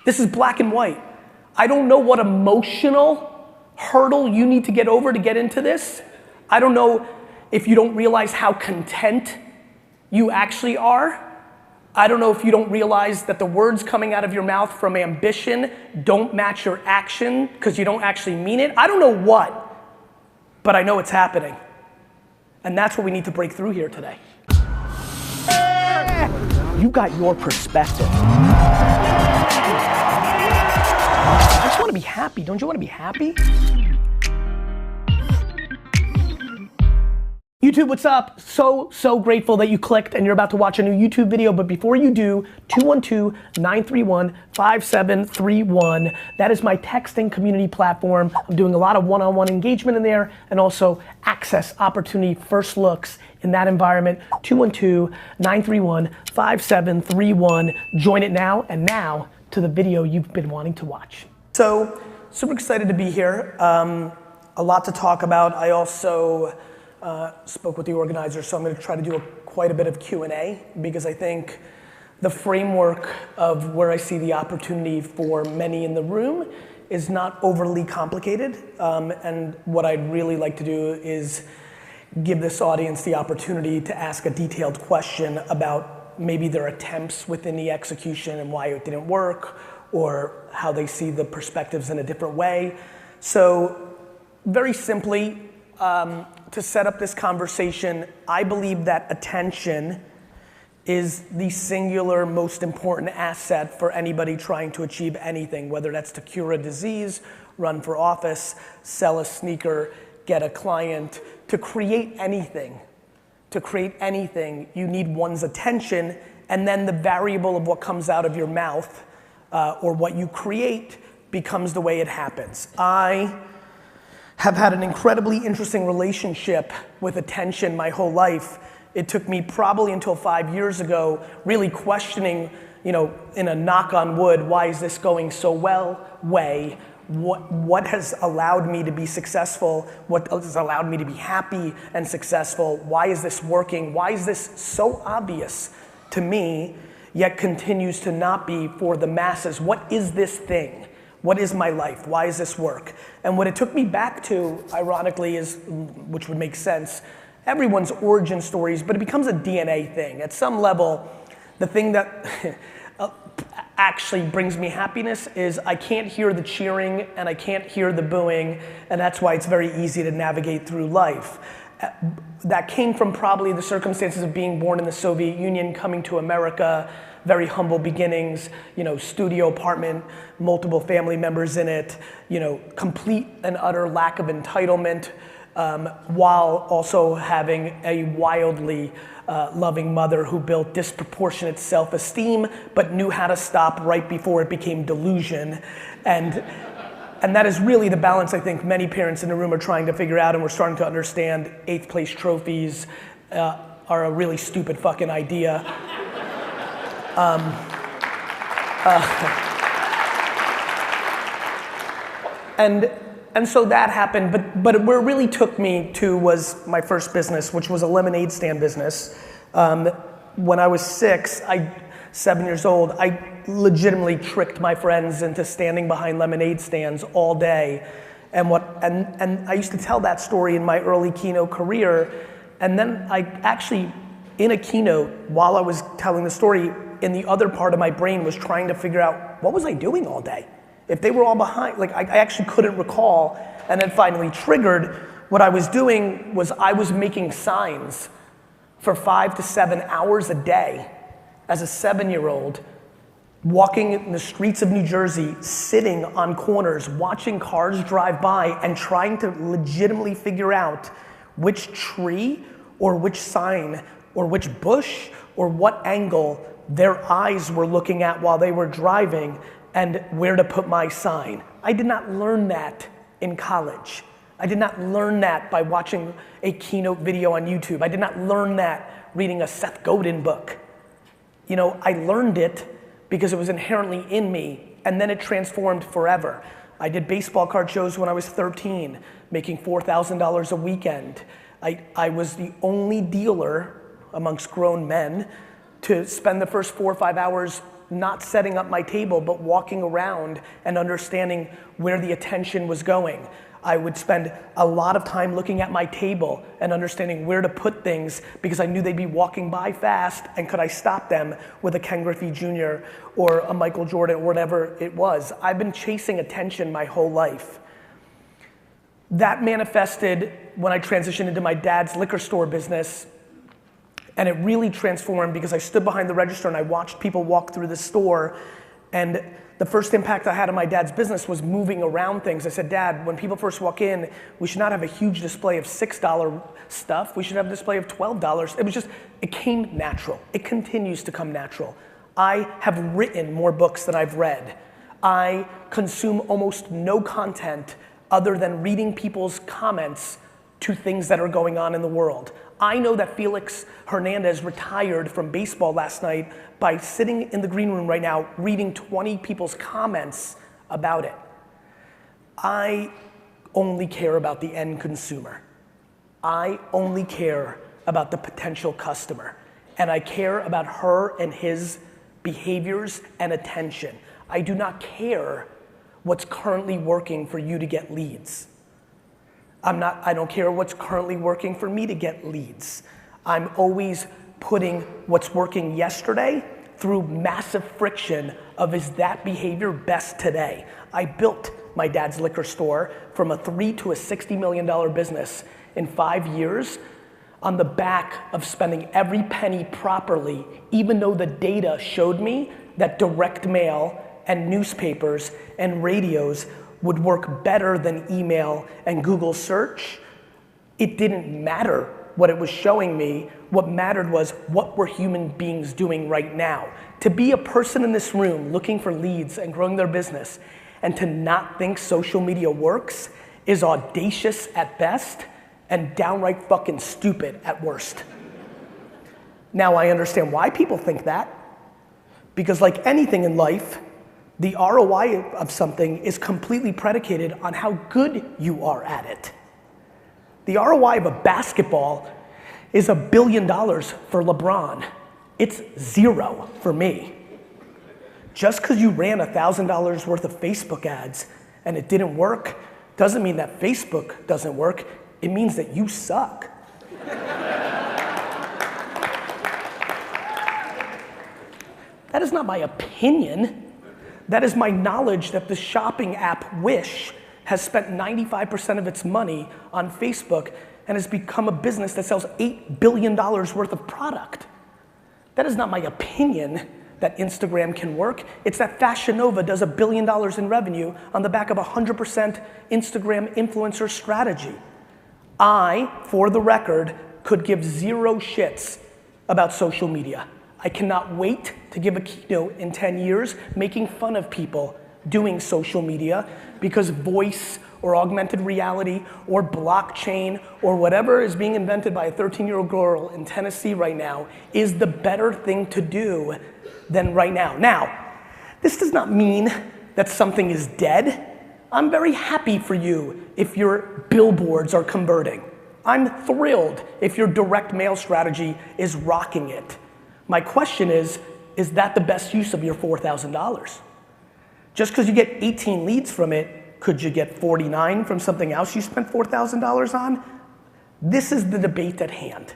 This is black and white. I don't know what emotional hurdle you need to get over to get into this. I don't know if you don't realize how content you actually are. I don't know if you don't realize that the words coming out of your mouth from ambition don't match your action because you don't actually mean it. I don't know what, but I know it's happening. And that's what we need to break through here today. You got your perspective. I just want to be happy. Don't you want to be happy? YouTube, what's up? So grateful that you clicked and you're about to watch a new YouTube video, but before you do, 212-931-5731. That is my texting community platform. I'm doing a lot of one-on-one engagement in there and also access, opportunity, first looks in that environment. 212-931-5731. Join it now, and now to the video you've been wanting to watch. So, super excited to be here. A lot to talk about. I also spoke with the organizers, so I'm going to try to do quite a bit of Q&A because I think the framework of where I see the opportunity for many in the room is not overly complicated, and what I'd really like to do is give this audience the opportunity to ask a detailed question about maybe their attempts within the execution and why it didn't work, or how they see the perspectives in a different way. So very simply, to set up this conversation, I believe that attention is the singular most important asset for anybody trying to achieve anything, whether that's to cure a disease, run for office, sell a sneaker, get a client, to create anything. To create anything, you need one's attention, and then the variable of what comes out of your mouth or what you create becomes the way it happens. I have had an incredibly interesting relationship with attention my whole life. It took me probably until 5 years ago really questioning, in a knock on wood, why is this going so well way? What has allowed me to be successful? What has allowed me to be happy and successful? Why is this working? Why is this so obvious to me, yet continues to not be for the masses? What is this thing? What is my life? Why does this work? And what it took me back to, ironically, is, which would make sense, everyone's origin stories, but it becomes a DNA thing. At some level, the thing that actually brings me happiness is I can't hear the cheering and I can't hear the booing, and that's why it's very easy to navigate through life. That came from probably the circumstances of being born in the Soviet Union, coming to America, very humble beginnings, studio apartment, multiple family members in it, complete and utter lack of entitlement, while also having a wildly loving mother who built disproportionate self-esteem, but knew how to stop right before it became delusion. And that is really the balance I think many parents in the room are trying to figure out, and we're starting to understand 8th place trophies are a really stupid fucking idea. And so that happened, but where it really took me to was my first business, which was a lemonade stand business. When I was 7 years old, I legitimately tricked my friends into standing behind lemonade stands all day. And I used to tell that story in my early keynote career, and then I actually, in a keynote, while I was telling the story, in the other part of my brain was trying to figure out, what was I doing all day? If they were all behind, I actually couldn't recall, and then finally triggered. What I was doing was I was making signs for 5 to 7 hours a day as a 7-year-old, walking in the streets of New Jersey, sitting on corners, watching cars drive by and trying to legitimately figure out which tree or which sign or which bush or what angle their eyes were looking at while they were driving and where to put my sign. I did not learn that in college. I did not learn that by watching a keynote video on YouTube. I did not learn that reading a Seth Godin book. I learned it because it was inherently in me, and then it transformed forever. I did baseball card shows when I was 13, making $4,000 a weekend. I was the only dealer amongst grown men to spend the first 4 or 5 hours not setting up my table, but walking around and understanding where the attention was going. I would spend a lot of time looking at my table and understanding where to put things because I knew they'd be walking by fast, and could I stop them with a Ken Griffey Jr. or a Michael Jordan or whatever it was. I've been chasing attention my whole life. That manifested when I transitioned into my dad's liquor store business, and it really transformed because I stood behind the register and I watched people walk through the store, and the first impact I had on my dad's business was moving around things. I said, Dad, when people first walk in, we should not have a huge display of $6 stuff. We should have a display of $12. It came natural. It continues to come natural. I have written more books than I've read. I consume almost no content other than reading people's comments to things that are going on in the world. I know that Felix Hernandez retired from baseball last night by sitting in the green room right now reading 20 people's comments about it. I only care about the end consumer. I only care about the potential customer. And I care about her and his behaviors and attention. I do not care what's currently working for you to get leads. I don't care what's currently working for me to get leads. I'm always putting what's working yesterday through massive friction of, is that behavior best today? I built my dad's liquor store from a $3 to a $60 million business in 5 years on the back of spending every penny properly, even though the data showed me that direct mail and newspapers and radios would work better than email and Google search. It didn't matter what it was showing me. What mattered was, what were human beings doing right now? To be a person in this room looking for leads and growing their business and to not think social media works is audacious at best and downright fucking stupid at worst. Now I understand why people think that, because like anything in life, the ROI of something is completely predicated on how good you are at it. The ROI of a basketball is $1 billion for LeBron. It's 0 for me. Just because you ran $1,000 worth of Facebook ads and it didn't work doesn't mean that Facebook doesn't work. It means that you suck. That is not my opinion. That is my knowledge that the shopping app Wish has spent 95% of its money on Facebook and has become a business that sells $8 billion worth of product. That is not my opinion that Instagram can work. It's that Fashion Nova does $1 billion in revenue on the back of 100% Instagram influencer strategy. I, for the record, could give 0 shits about social media. I cannot wait to give a keynote in 10 years making fun of people doing social media because voice or augmented reality or blockchain or whatever is being invented by a 13-year-old girl in Tennessee right now is the better thing to do than right now. Now, this does not mean that something is dead. I'm very happy for you if your billboards are converting. I'm thrilled if your direct mail strategy is rocking it. My question is that the best use of your $4,000? Just because you get 18 leads from it, could you get 49 from something else you spent $4,000 on? This is the debate at hand.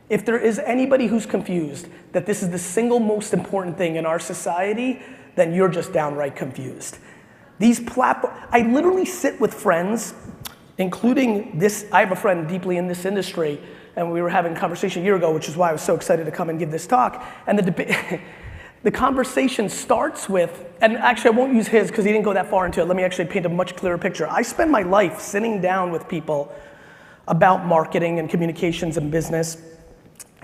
If there is anybody who's confused that this is the single most important thing in our society, then you're just downright confused. These platforms, I literally sit with friends, including this, I have a friend deeply in this industry, and we were having a conversation a year ago, which is why I was so excited to come and give this talk. And the conversation starts with, and actually I won't use his because he didn't go that far into it. Let me actually paint a much clearer picture. I spend my life sitting down with people about marketing and communications and business.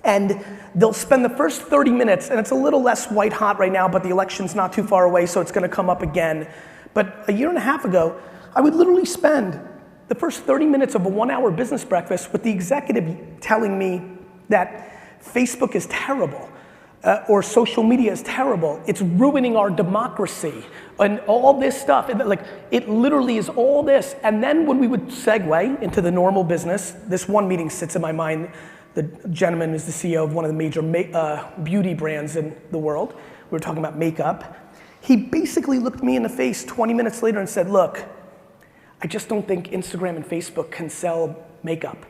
And they'll spend the first 30 minutes, and it's a little less white hot right now, but the election's not too far away, so it's gonna come up again. But a year and a half ago, I would literally spend the first 30 minutes of a 1-hour business breakfast with the executive telling me that Facebook is terrible, or social media is terrible. It's ruining our democracy, and all this stuff. And like, it literally is all this. And then when we would segue into the normal business, this one meeting sits in my mind. The gentleman is the CEO of one of the major beauty brands in the world. we were talking about makeup. He basically looked me in the face 20 minutes later and said, look, I just don't think Instagram and Facebook can sell makeup.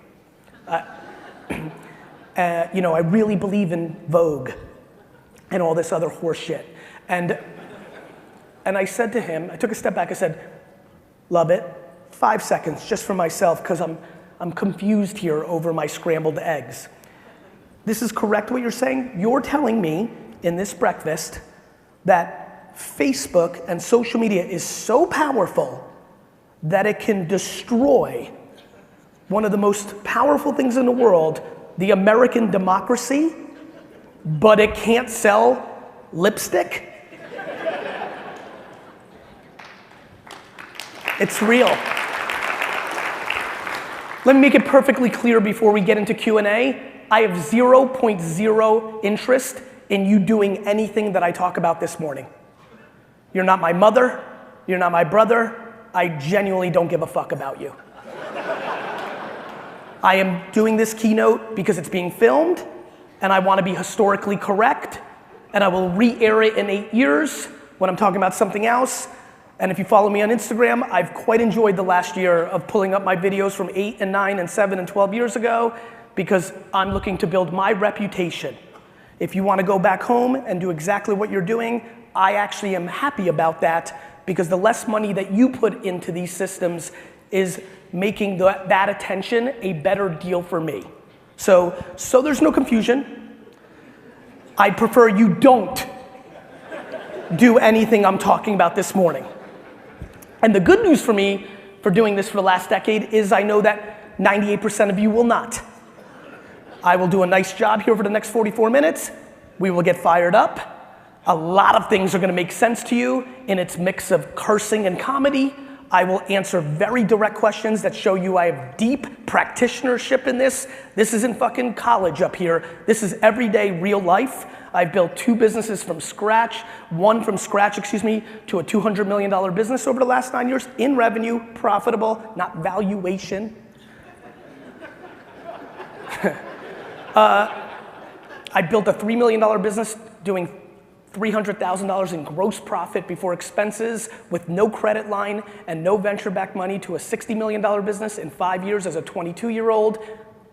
You know, I really believe in Vogue and all this other horse shit. And I said to him, I took a step back, I said, love it, 5 seconds just for myself, because I'm confused here over my scrambled eggs. This is correct what you're saying. You're telling me in this breakfast that Facebook and social media is so powerful that it can destroy one of the most powerful things in the world, the American democracy, but it can't sell lipstick? It's real. Let me make it perfectly clear before we get into Q&A. I have 0.0 interest in you doing anything that I talk about this morning. You're not my mother, you're not my brother, I genuinely don't give a fuck about you. I am doing this keynote because it's being filmed, and I want to be historically correct, and I will re-air it in 8 years when I'm talking about something else. And if you follow me on Instagram, I've quite enjoyed the last year of pulling up my videos from 8 and 9 and 7 and 12 years ago, because I'm looking to build my reputation. If you want to go back home and do exactly what you're doing, I actually am happy about that, because the less money that you put into these systems is making that attention a better deal for me. So there's no confusion. I prefer you don't do anything I'm talking about this morning. And the good news for me for doing this for the last decade is I know that 98% of you will not. I will do a nice job here for the next 44 minutes. We will get fired up. A lot of things are gonna make sense to you in its mix of cursing and comedy. I will answer very direct questions that show you I have deep practitionership in this. This isn't fucking college up here. This is everyday real life. I've built 2 businesses from scratch, one from scratch, to a $200 million business over the last 9 years in revenue, profitable, not valuation. I built a $3 million business doing $300,000 in gross profit before expenses with no credit line and no venture-backed money to a $60 million business in 5 years as a 22-year-old.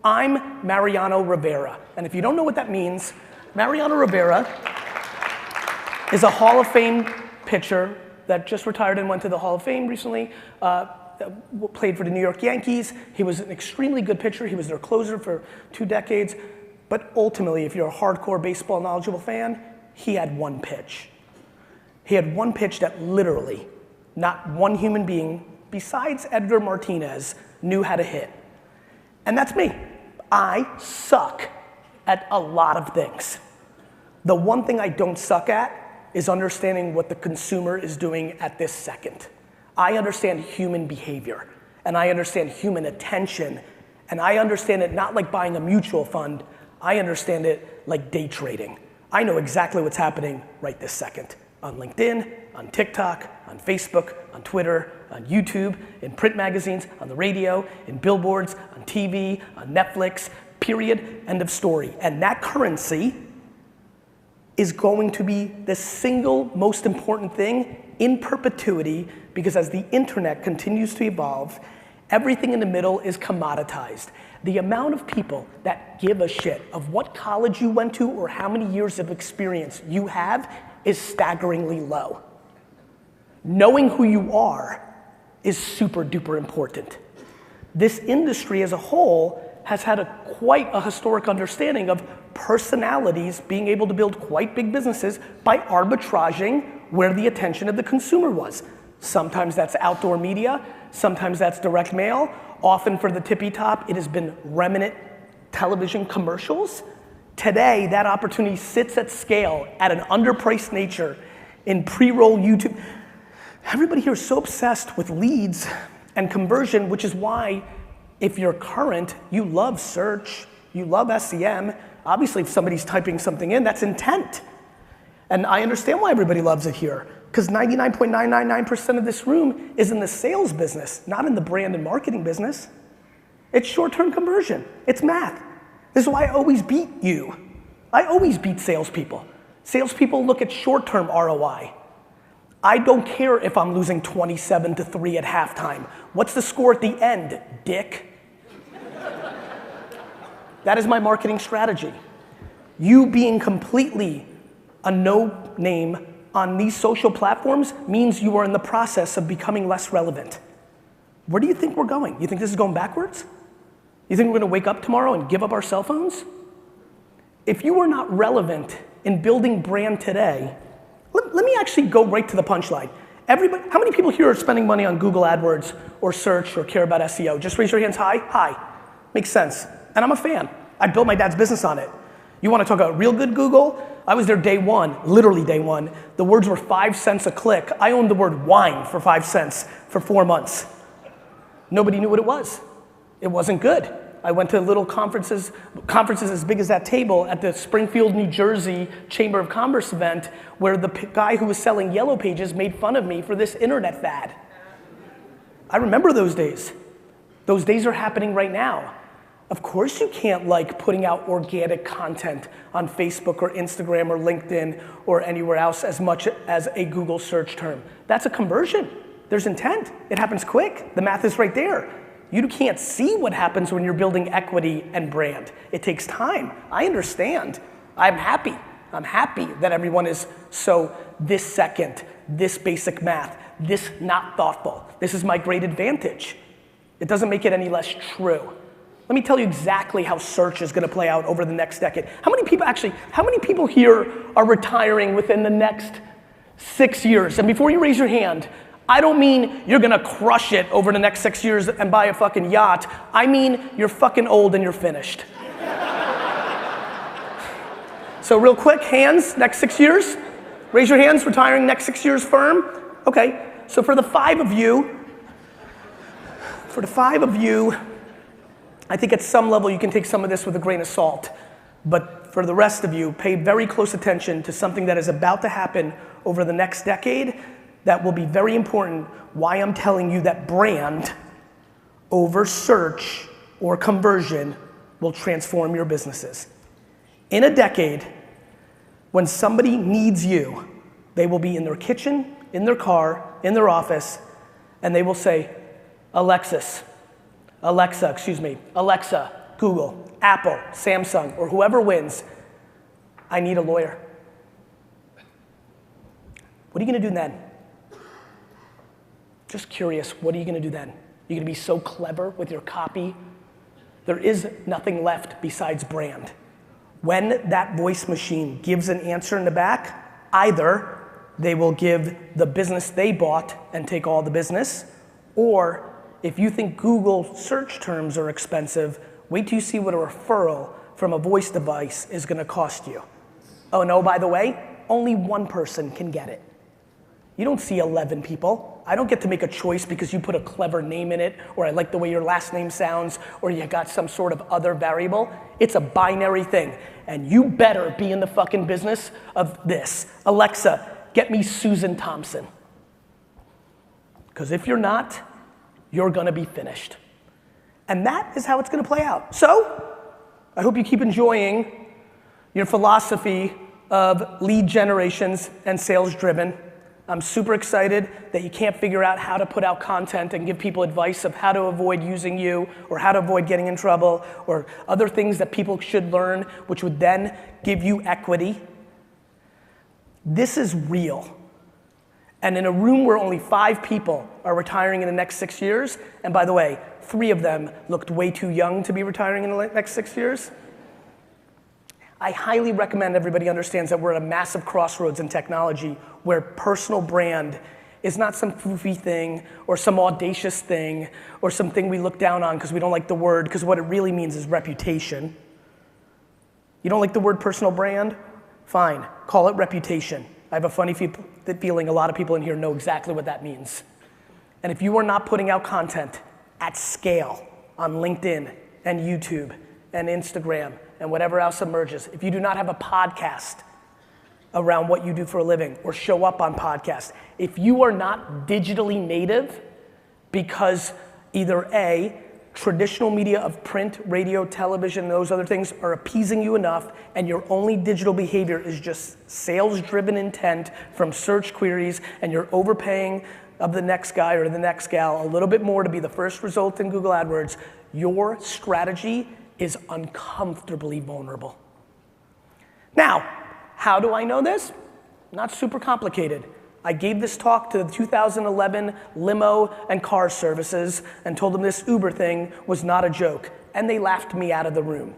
I'm Mariano Rivera. And if you don't know what that means, Mariano Rivera is a Hall of Fame pitcher that just retired and went to the Hall of Fame recently, played for the New York Yankees. He was an extremely good pitcher. He was their closer for 2 decades. But ultimately, if you're a hardcore baseball knowledgeable fan, he had one pitch. He had one pitch that literally not one human being besides Edgar Martinez knew how to hit. And that's me. I suck at a lot of things. The one thing I don't suck at is understanding what the consumer is doing at this second. I understand human behavior, and I understand human attention, and I understand it not like buying a mutual fund, I understand it like day trading. I know exactly what's happening right this second on LinkedIn, on TikTok, on Facebook, on Twitter, on YouTube, in print magazines, on the radio, in billboards, on TV, on Netflix, period, end of story. And that currency is going to be the single most important thing in perpetuity, because as the internet continues to evolve, everything in the middle is commoditized. The amount of people that give a shit of what college you went to or how many years of experience you have is staggeringly low. Knowing who you are is super duper important. This industry as a whole has had quite a historic understanding of personalities being able to build quite big businesses by arbitraging where the attention of the consumer was. Sometimes that's outdoor media, sometimes that's direct mail. Often for the tippy top, it has been remnant television commercials. Today, that opportunity sits at scale at an underpriced nature in pre-roll YouTube. Everybody here is so obsessed with leads and conversion, which is why if you're current, you love search, you love SEM. Obviously, if somebody's typing something in, that's intent. And I understand why everybody loves it here, because 99.999% of this room is in the sales business, not in the brand and marketing business. It's short-term conversion. It's math. This is why I always beat you. I always beat salespeople. Salespeople look at short-term ROI. I don't care if I'm losing 27-3 at halftime. What's the score at the end, dick? That is my marketing strategy. You being completely a no-name on these social platforms means you are in the process of becoming less relevant. Where do you think we're going? You think this is going backwards? You think we're going to wake up tomorrow and give up our cell phones? If you are not relevant in building brand today, let me actually go right to the punchline. Everybody, how many people here are spending money on Google AdWords or search or care about SEO? Just raise your hands high. Hi. Makes sense. And I'm a fan. I built my dad's business on it. You want to talk about real good Google? I was there day one, literally day one. The words were 5 cents a click. I owned the word wine for 5 cents for 4 months. Nobody knew what it was. It wasn't good. I went to little conferences as big as that table at the Springfield, New Jersey Chamber of Commerce event where the guy who was selling Yellow Pages made fun of me for this internet fad. I remember those days. Those days are happening right now. Of course you can't like putting out organic content on Facebook or Instagram or LinkedIn or anywhere else as much as a Google search term. That's a conversion. There's intent. It happens quick. The math is right there. You can't see what happens when you're building equity and brand. It takes time. I understand. I'm happy. I'm happy that everyone is so this second, this basic math, this not thoughtful. This is my great advantage. It doesn't make it any less true. Let me tell you exactly how search is going to play out over the next decade. How many people here are retiring within the next 6 years? And before you raise your hand, I don't mean you're gonna crush it over the next 6 years and buy a fucking yacht. I mean you're fucking old and you're finished. So real quick, hands, next 6 years. Raise your hands, retiring next 6 years firm. Okay, so for the five of you, I think at some level you can take some of this with a grain of salt. But for the rest of you, pay very close attention to something that is about to happen over the next decade that will be very important. Why I'm telling you that brand over search or conversion will transform your businesses. In a decade, when somebody needs you, they will be in their kitchen, in their car, in their office, and they will say, Alexa, Google, Apple, Samsung, or whoever wins, I need a lawyer. What are you gonna do then? Just curious, what are you gonna do then? You're gonna be so clever with your copy? There is nothing left besides brand. When that voice machine gives an answer in the back, either they will give the business they bought and take all the business, or if you think Google search terms are expensive, wait till you see what a referral from a voice device is gonna cost you. Oh no, by the way, only one person can get it. You don't see 11 people. I don't get to make a choice because you put a clever name in it, or I like the way your last name sounds, or you got some sort of other variable. It's a binary thing. And you better be in the fucking business of this. Alexa, get me Susan Thompson. Because if you're not, you're gonna be finished. And that is how it's gonna play out. So, I hope you keep enjoying your philosophy of lead generations and sales driven. I'm super excited that you can't figure out how to put out content and give people advice of how to avoid using you or how to avoid getting in trouble or other things that people should learn, which would then give you equity. This is real. And in a room where only 5 people are retiring in the next 6 years, and by the way, 3 of them looked way too young to be retiring in the next 6 years, I highly recommend everybody understands that we're at a massive crossroads in technology where personal brand is not some foofy thing or some audacious thing or something we look down on because we don't like the word, because what it really means is reputation. You don't like the word personal brand? Fine, call it reputation. I have a funny feeling a lot of people in here know exactly what that means. And if you are not putting out content at scale on LinkedIn and YouTube and Instagram and whatever else emerges, if you do not have a podcast around what you do for a living or show up on podcasts, if you are not digitally native because either A, traditional media of print, radio, television, those other things are appeasing you enough, and your only digital behavior is just sales-driven intent from search queries, and you're overpaying of the next guy or the next gal a little bit more to be the first result in Google AdWords, your strategy is uncomfortably vulnerable. Now, how do I know this? Not super complicated. I gave this talk to the 2011 limo and car services and told them this Uber thing was not a joke, and they laughed me out of the room.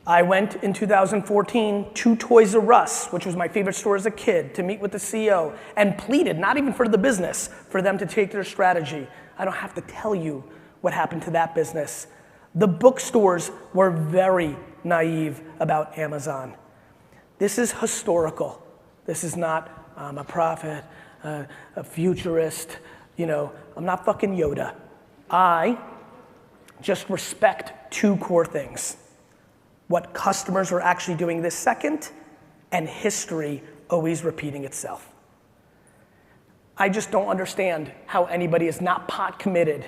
I went in 2014 to Toys R Us, which was my favorite store as a kid, to meet with the CEO, and pleaded, not even for the business, for them to take their strategy. I don't have to tell you what happened to that business. The bookstores were very naive about Amazon. This is historical. This is not, I'm a prophet, a futurist, I'm not fucking Yoda. I just respect two core things. What customers are actually doing this second, and history always repeating itself. I just don't understand how anybody is not pot committed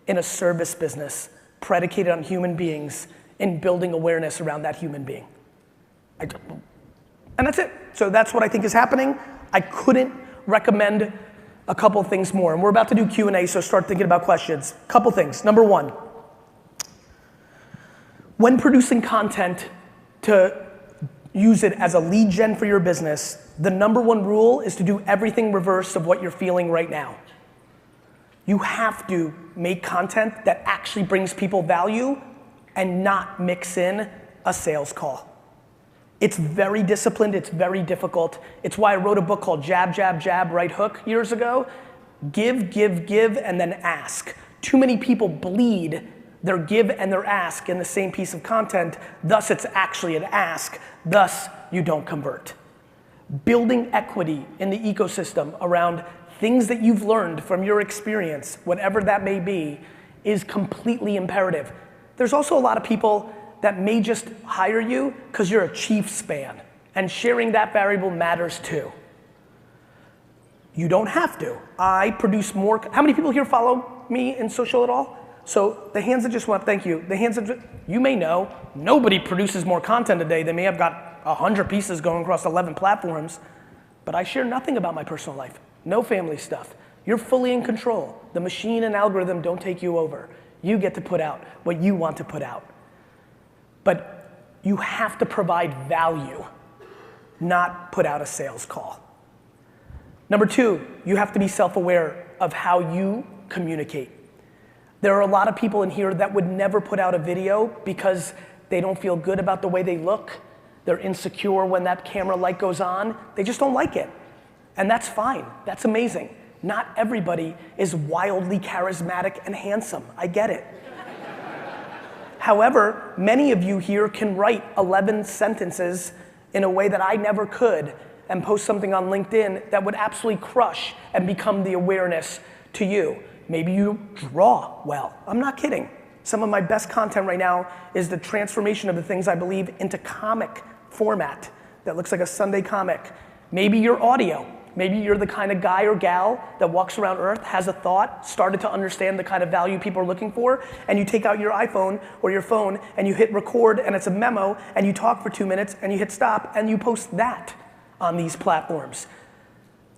in a service business predicated on human beings in building awareness around that human being. And that's it. So that's what I think is happening. I couldn't recommend a couple things more. And we're about to do Q&A, so start thinking about questions. Couple things. Number one, when producing content to use it as a lead gen for your business, the number one rule is to do everything reverse of what you're feeling right now. You have to make content that actually brings people value and not mix in a sales call. It's very disciplined, it's very difficult. It's why I wrote a book called Jab, Jab, Jab, Right Hook years ago. Give, give, give, and then ask. Too many people bleed their give and their ask in the same piece of content, thus it's actually an ask, thus you don't convert. Building equity in the ecosystem around things that you've learned from your experience, whatever that may be, is completely imperative. There's also a lot of people that may just hire you because you're a Chiefs fan, and sharing that variable matters too. You don't have to. I produce more. How many people here follow me in social at all? So the hands that just went, thank you. The hands that you may know, nobody produces more content a day. They may have got 100 pieces going across 11 platforms, but I share nothing about my personal life. No family stuff. You're fully in control. The machine and algorithm don't take you over. You get to put out what you want to put out. But you have to provide value, not put out a sales call. Number two, you have to be self-aware of how you communicate. There are a lot of people in here that would never put out a video because they don't feel good about the way they look. They're insecure when that camera light goes on. They just don't like it. And that's fine. That's amazing. Not everybody is wildly charismatic and handsome. I get it. However, many of you here can write 11 sentences in a way that I never could and post something on LinkedIn that would absolutely crush and become the awareness to you. Maybe you draw well. I'm not kidding. Some of my best content right now is the transformation of the things I believe into comic format that looks like a Sunday comic. Maybe you're audio. Maybe you're the kind of guy or gal that walks around Earth, has a thought, started to understand the kind of value people are looking for, and you take out your iPhone or your phone and you hit record and it's a memo and you talk for 2 minutes and you hit stop and you post that on these platforms.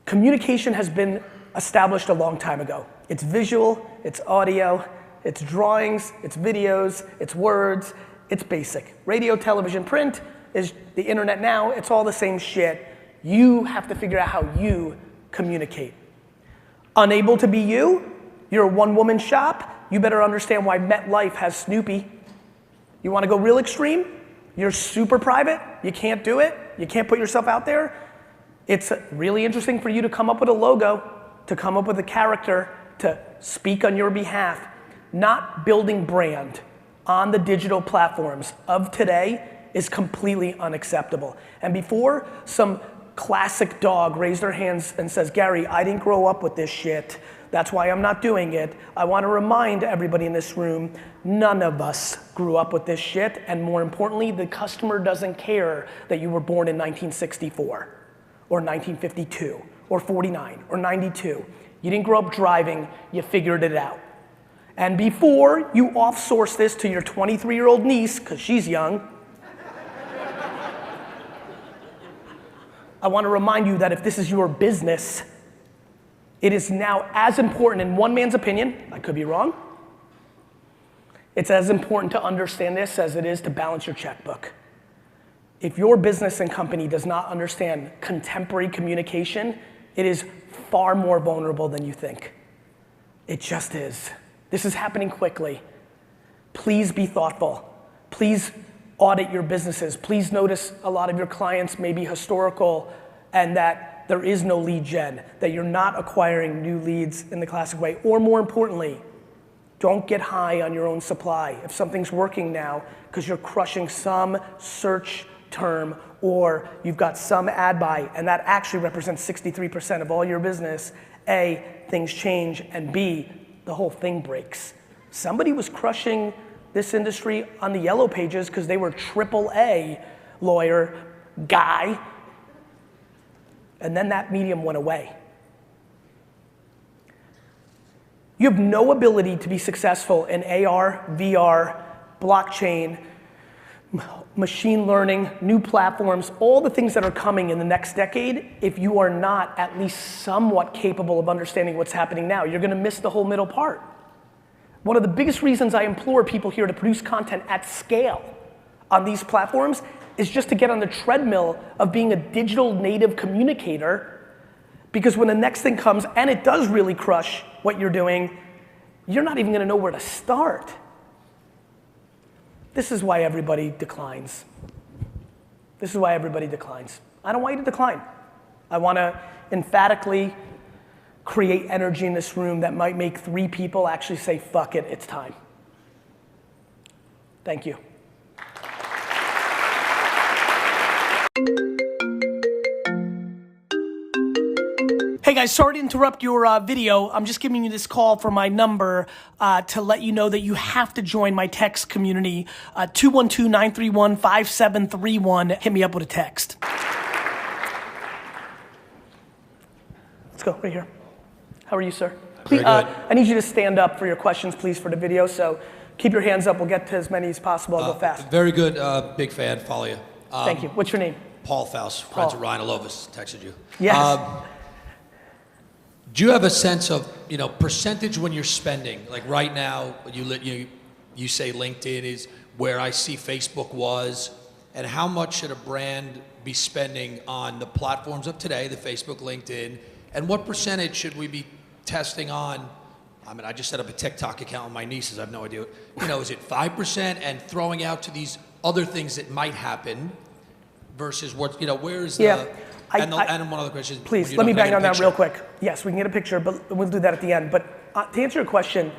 Communication has been established a long time ago. It's visual, it's audio, it's drawings, it's videos, it's words, it's basic. Radio, television, print is the internet now, it's all the same shit. You have to figure out how you communicate. Unable to be you? You're a one-woman shop? You better understand why MetLife has Snoopy. You want to go real extreme? You're super private? You can't do it? You can't put yourself out there? It's really interesting for you to come up with a logo, to come up with a character, to speak on your behalf. Not building brand on the digital platforms of today is completely unacceptable. And before some classic dog raised their hands and says, Gary, I didn't grow up with this shit. That's why I'm not doing it. I want to remind everybody in this room, none of us grew up with this shit. And more importantly, the customer doesn't care that you were born in 1964 or 1952 or 49 or 92. You didn't grow up driving, you figured it out. And before you offsource this to your 23-year-old niece, because she's young, I want to remind you that if this is your business, it is now as important, in one man's opinion, I could be wrong, it's as important to understand this as it is to balance your checkbook. If your business and company does not understand contemporary communication, it is far more vulnerable than you think. It just is. This is happening quickly. Please be thoughtful. Please audit your businesses. Please notice a lot of your clients may be historical and that there is no lead gen, that you're not acquiring new leads in the classic way. Or more importantly, don't get high on your own supply. If something's working now because you're crushing some search term or you've got some ad buy and that actually represents 63% of all your business, A, things change, and B, the whole thing breaks. Somebody was crushing this industry on the yellow pages because they were AAA lawyer guy, and then that medium went away. You have no ability to be successful in AR, VR, blockchain, machine learning, new platforms, all the things that are coming in the next decade if you are not at least somewhat capable of understanding what's happening now. You're gonna miss the whole middle part. One of the biggest reasons I implore people here to produce content at scale on these platforms is just to get on the treadmill of being a digital native communicator, because when the next thing comes and it does really crush what you're doing, you're not even gonna know where to start. This is why everybody declines. This is why everybody declines. I don't want you to decline. I want to emphatically create energy in this room that might make 3 people actually say, fuck it, it's time. Thank you. Hey guys, sorry to interrupt your video. I'm just giving you this call for my number to let you know that you have to join my text community, 212-931-5731. Hit me up with a text. Let's go, right here. How are you, sir? Please, I need you to stand up for your questions, please, for the video. So keep your hands up. We'll get to as many as possible. I'll go fast. Very good. Big fan. Follow you. Thank you. What's your name? Paul Faust, friends of Ryan Alovis, texted you. Yes. Do you have a sense of, percentage when you're spending? Like right now, you say LinkedIn is where I see Facebook was, and how much should a brand be spending on the platforms of today, the Facebook, LinkedIn, and what percentage should we be testing on? I mean, I just set up a TikTok account with my nieces. I have no idea. Is it 5% and throwing out to these other things that might happen versus what, where is the... And one other question. Please, let me bang on that real quick. Yes, we can get a picture, but we'll do that at the end. But to answer your question,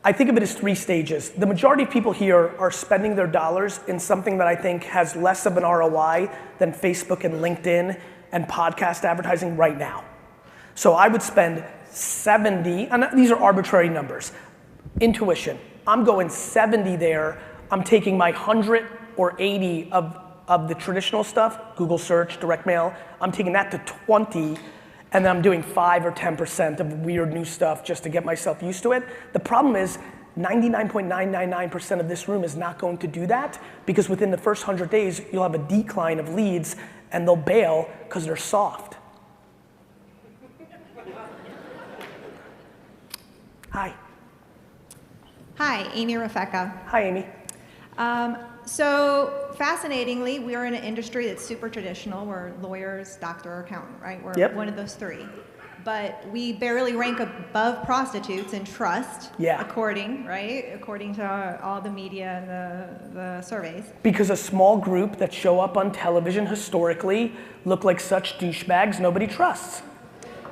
I think of it as 3 stages. The majority of people here are spending their dollars in something that I think has less of an ROI than Facebook and LinkedIn and podcast advertising right now. So I would spend 70, and these are arbitrary numbers. Intuition, I'm going 70 there. I'm taking my 100 or 80 of the traditional stuff, Google search, direct mail, I'm taking that to 20, and then I'm doing 5 or 10% of weird new stuff just to get myself used to it. The problem is 99.999% of this room is not going to do that, because within the first 100 days, you'll have a decline of leads and they'll bail because they're soft. Hi. Hi, Amy Rafeka. Hi, Amy. So fascinatingly, we're in an industry that's super traditional. We're lawyers, doctor, accountant, right? We're one of those 3. But we barely rank above prostitutes in trust, according to all the media and the surveys. Because a small group that show up on television historically look like such douchebags nobody trusts.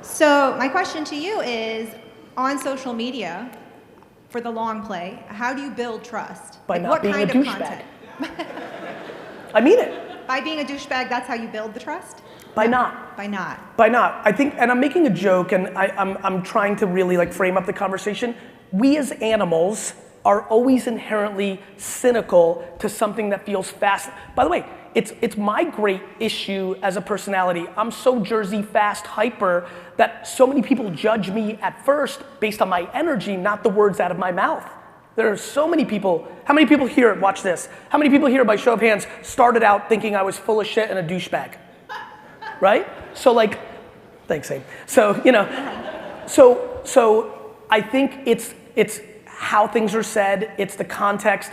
So my question to you is, on social media, for the long play, how do you build trust? By not being a douchebag. I mean it. By being a douchebag, that's how you build the trust? By not. By not. By not. I think, and I'm making a joke, and I'm trying to really frame up the conversation. We as animals are always inherently cynical to something that feels fast. By the way, it's my great issue as a personality. I'm so Jersey fast hyper that so many people judge me at first based on my energy, not the words out of my mouth. There are so many people. How many people here, watch this, how many people here by show of hands started out thinking I was full of shit and a douchebag? Right? So like, thanks, Abe. So, you know, so I think it's how things are said, it's the context.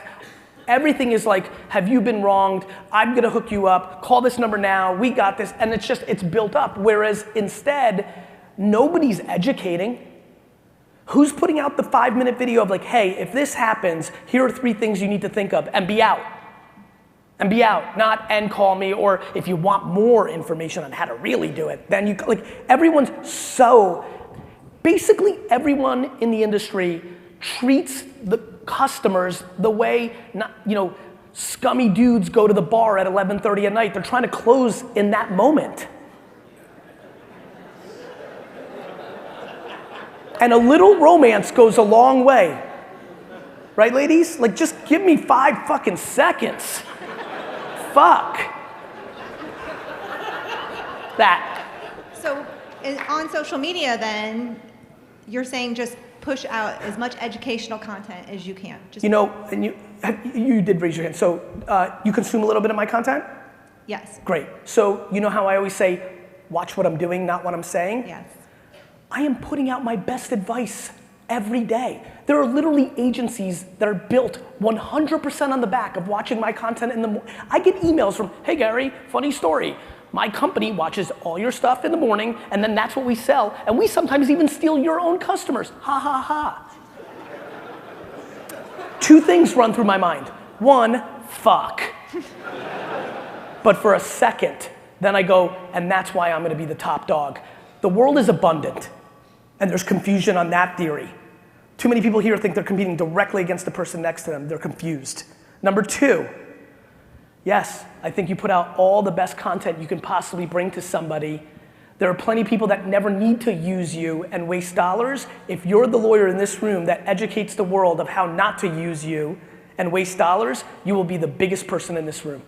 Everything is like, have you been wronged? I'm gonna hook you up, call this number now, we got this, and it's built up. Whereas instead, nobody's educating. Who's putting out the 5-minute video of like, hey, if this happens, here are 3 things you need to think of, and be out. And be out, not and call me, or if you want more information on how to really do it, then you, like, everyone's so, basically everyone in the industry treats the customers the way, not, you know, scummy dudes go to the bar at 11:30 at night. They're trying to close in that moment. And a little romance goes a long way. Right, ladies? Like, just give me 5 fucking seconds. Fuck. That. So on social media then, you're saying just push out as much educational content as you can. Just you know, and you did raise your hand. So you consume a little bit of my content? Yes. Great. So you know how I always say, watch what I'm doing, not what I'm saying? Yes. I am putting out my best advice every day. There are literally agencies that are built 100% on the back of watching my content in the morning. I get emails from, hey Gary, funny story. My company watches all your stuff in the morning, and then that's what we sell, and we sometimes even steal your own customers. Ha ha ha. 2 things run through my mind. 1, fuck. But for a second, then I go, and that's why I'm gonna be the top dog. The world is abundant, and there's confusion on that theory. Too many people here think they're competing directly against the person next to them. They're confused. Number 2, yes, I think you put out all the best content you can possibly bring to somebody. There are plenty of people that never need to use you and waste dollars. If you're the lawyer in this room that educates the world of how not to use you and waste dollars, you will be the biggest person in this room.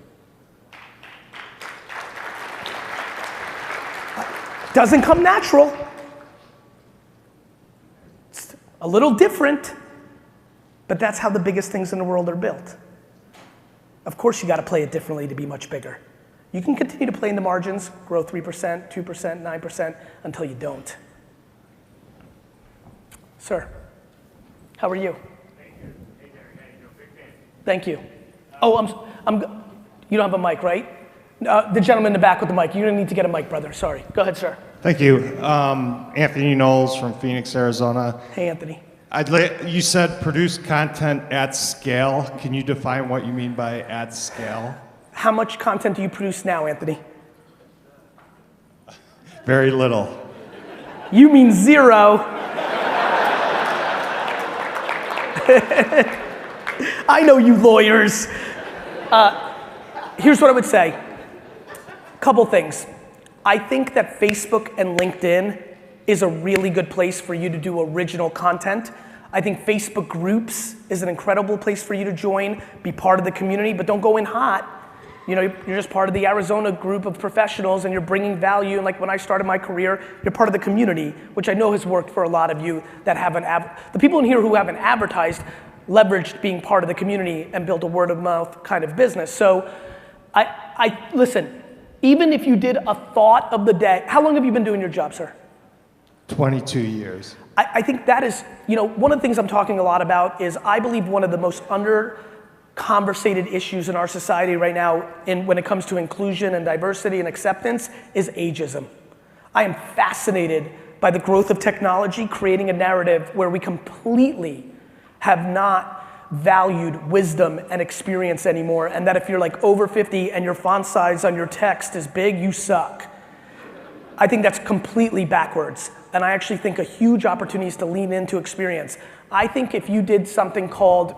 Doesn't come natural. It's a little different, but that's how the biggest things in the world are built. Of course you gotta play it differently to be much bigger. You can continue to play in the margins, grow 3%, 2%, 9% until you don't. Sir, how are you? Thank you. Hey Derek, how you doing? Big fan. Thank you. Oh, you don't have a mic, right? The gentleman in the back with the mic. You don't need to get a mic, brother. Sorry. Go ahead, sir. Thank you. Anthony Knowles from Phoenix, Arizona. Hey, Anthony. You said produce content at scale. Can you define what you mean by at scale? How much content do you produce now, Anthony? Very little. You mean 0. I know you lawyers. Here's what I would say. Couple things. I think that Facebook and LinkedIn is a really good place for you to do original content. I think Facebook groups is an incredible place for you to join, be part of the community, but don't go in hot. You know, you're just part of the Arizona group of professionals and you're bringing value. And like when I started my career, you're part of the community, which I know has worked for a lot of you that haven't, the people in here who haven't advertised, leveraged being part of the community and built a word of mouth kind of business. So listen, even if you did a thought of the day, how long have you been doing your job, sir? 22 years. I think that is, you know, one of the things I'm talking a lot about is I believe one of the most under-conversated issues in our society right now when it comes to inclusion and diversity and acceptance is ageism. I am fascinated by the growth of technology creating a narrative where we completely have not valued wisdom and experience anymore, and that if you're like over 50 and your font size on your text is big, you suck. I think that's completely backwards. And I actually think a huge opportunity is to lean into experience. I think if you did something called,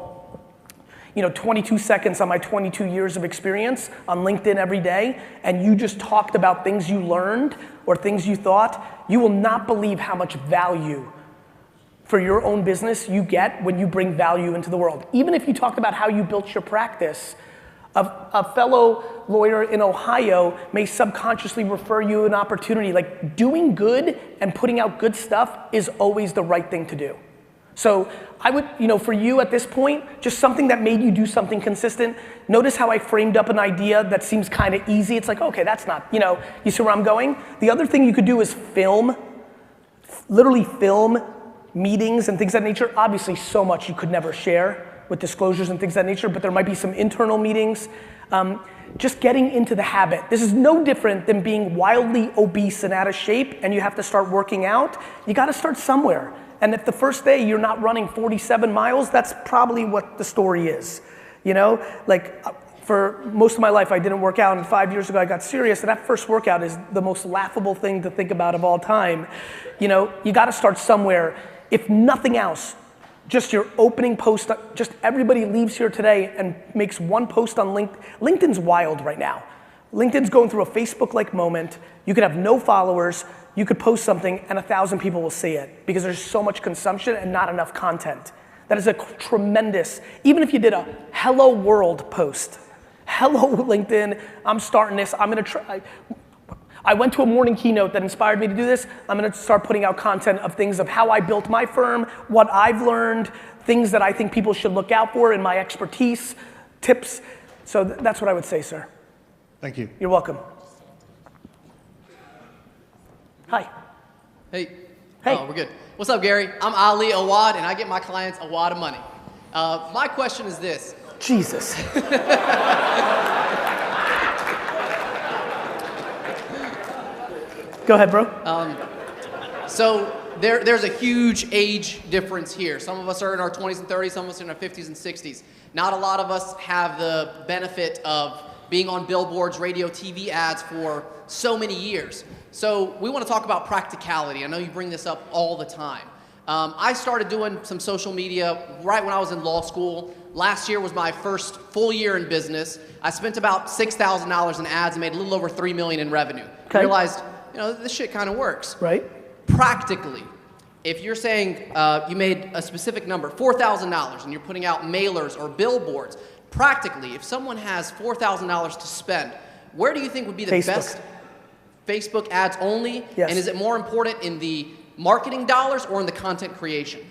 22 seconds on my 22 years of experience on LinkedIn every day, and you just talked about things you learned or things you thought, you will not believe how much value for your own business you get when you bring value into the world. Even if you talk about how you built your practice, a fellow lawyer in Ohio may subconsciously refer you an opportunity. Like, doing good and putting out good stuff is always the right thing to do. So I would, for you at this point, just something that made you do something consistent. Notice how I framed up an idea that seems kind of easy. It's like, okay, that's not, you see where I'm going? The other thing you could do is literally film meetings and things of that nature. Obviously, so much you could never share with disclosures and things of that nature, but there might be some internal meetings. Just getting into the habit. This is no different than being wildly obese and out of shape and you have to start working out. You gotta start somewhere. And if the first day you're not running 47 miles, that's probably what the story is. Like for most of my life I didn't work out, and 5 years ago I got serious, and that first workout is the most laughable thing to think about of all time. You gotta start somewhere. If nothing else, just your opening post, just everybody leaves here today and makes one post on LinkedIn. LinkedIn's wild right now. LinkedIn's going through a Facebook-like moment. You could have no followers, you could post something and 1,000 people will see it because there's so much consumption and not enough content. That is a tremendous, even if you did a hello world post, hello LinkedIn, I'm starting this, I'm gonna try. I went to a morning keynote that inspired me to do this. I'm gonna start putting out content of things of how I built my firm, what I've learned, things that I think people should look out for in my expertise, tips. So that's what I would say, sir. Thank you. You're welcome. Hi. Hey. Hey. Oh, we're good. What's up, Gary? I'm Ali Awad, and I get my clients a wad of money. My question is this. Jesus. Go ahead, bro. So there's a huge age difference here. Some of us are in our 20s and 30s, some of us are in our 50s and 60s. Not a lot of us have the benefit of being on billboards, radio, TV ads for so many years. So we want to talk about practicality. I know you bring this up all the time. I started doing some social media right when I was in law school. Last year was my first full year in business. I spent about $6,000 in ads and made a little over $3 million in revenue. Okay. Realized, this shit kind of works. Right. Practically, if you're saying you made a specific number, $4,000, and you're putting out mailers or billboards, practically, if someone has $4,000 to spend, where do you think would be the best? Facebook ads only? Yes. And is it more important in the marketing dollars or in the content creation?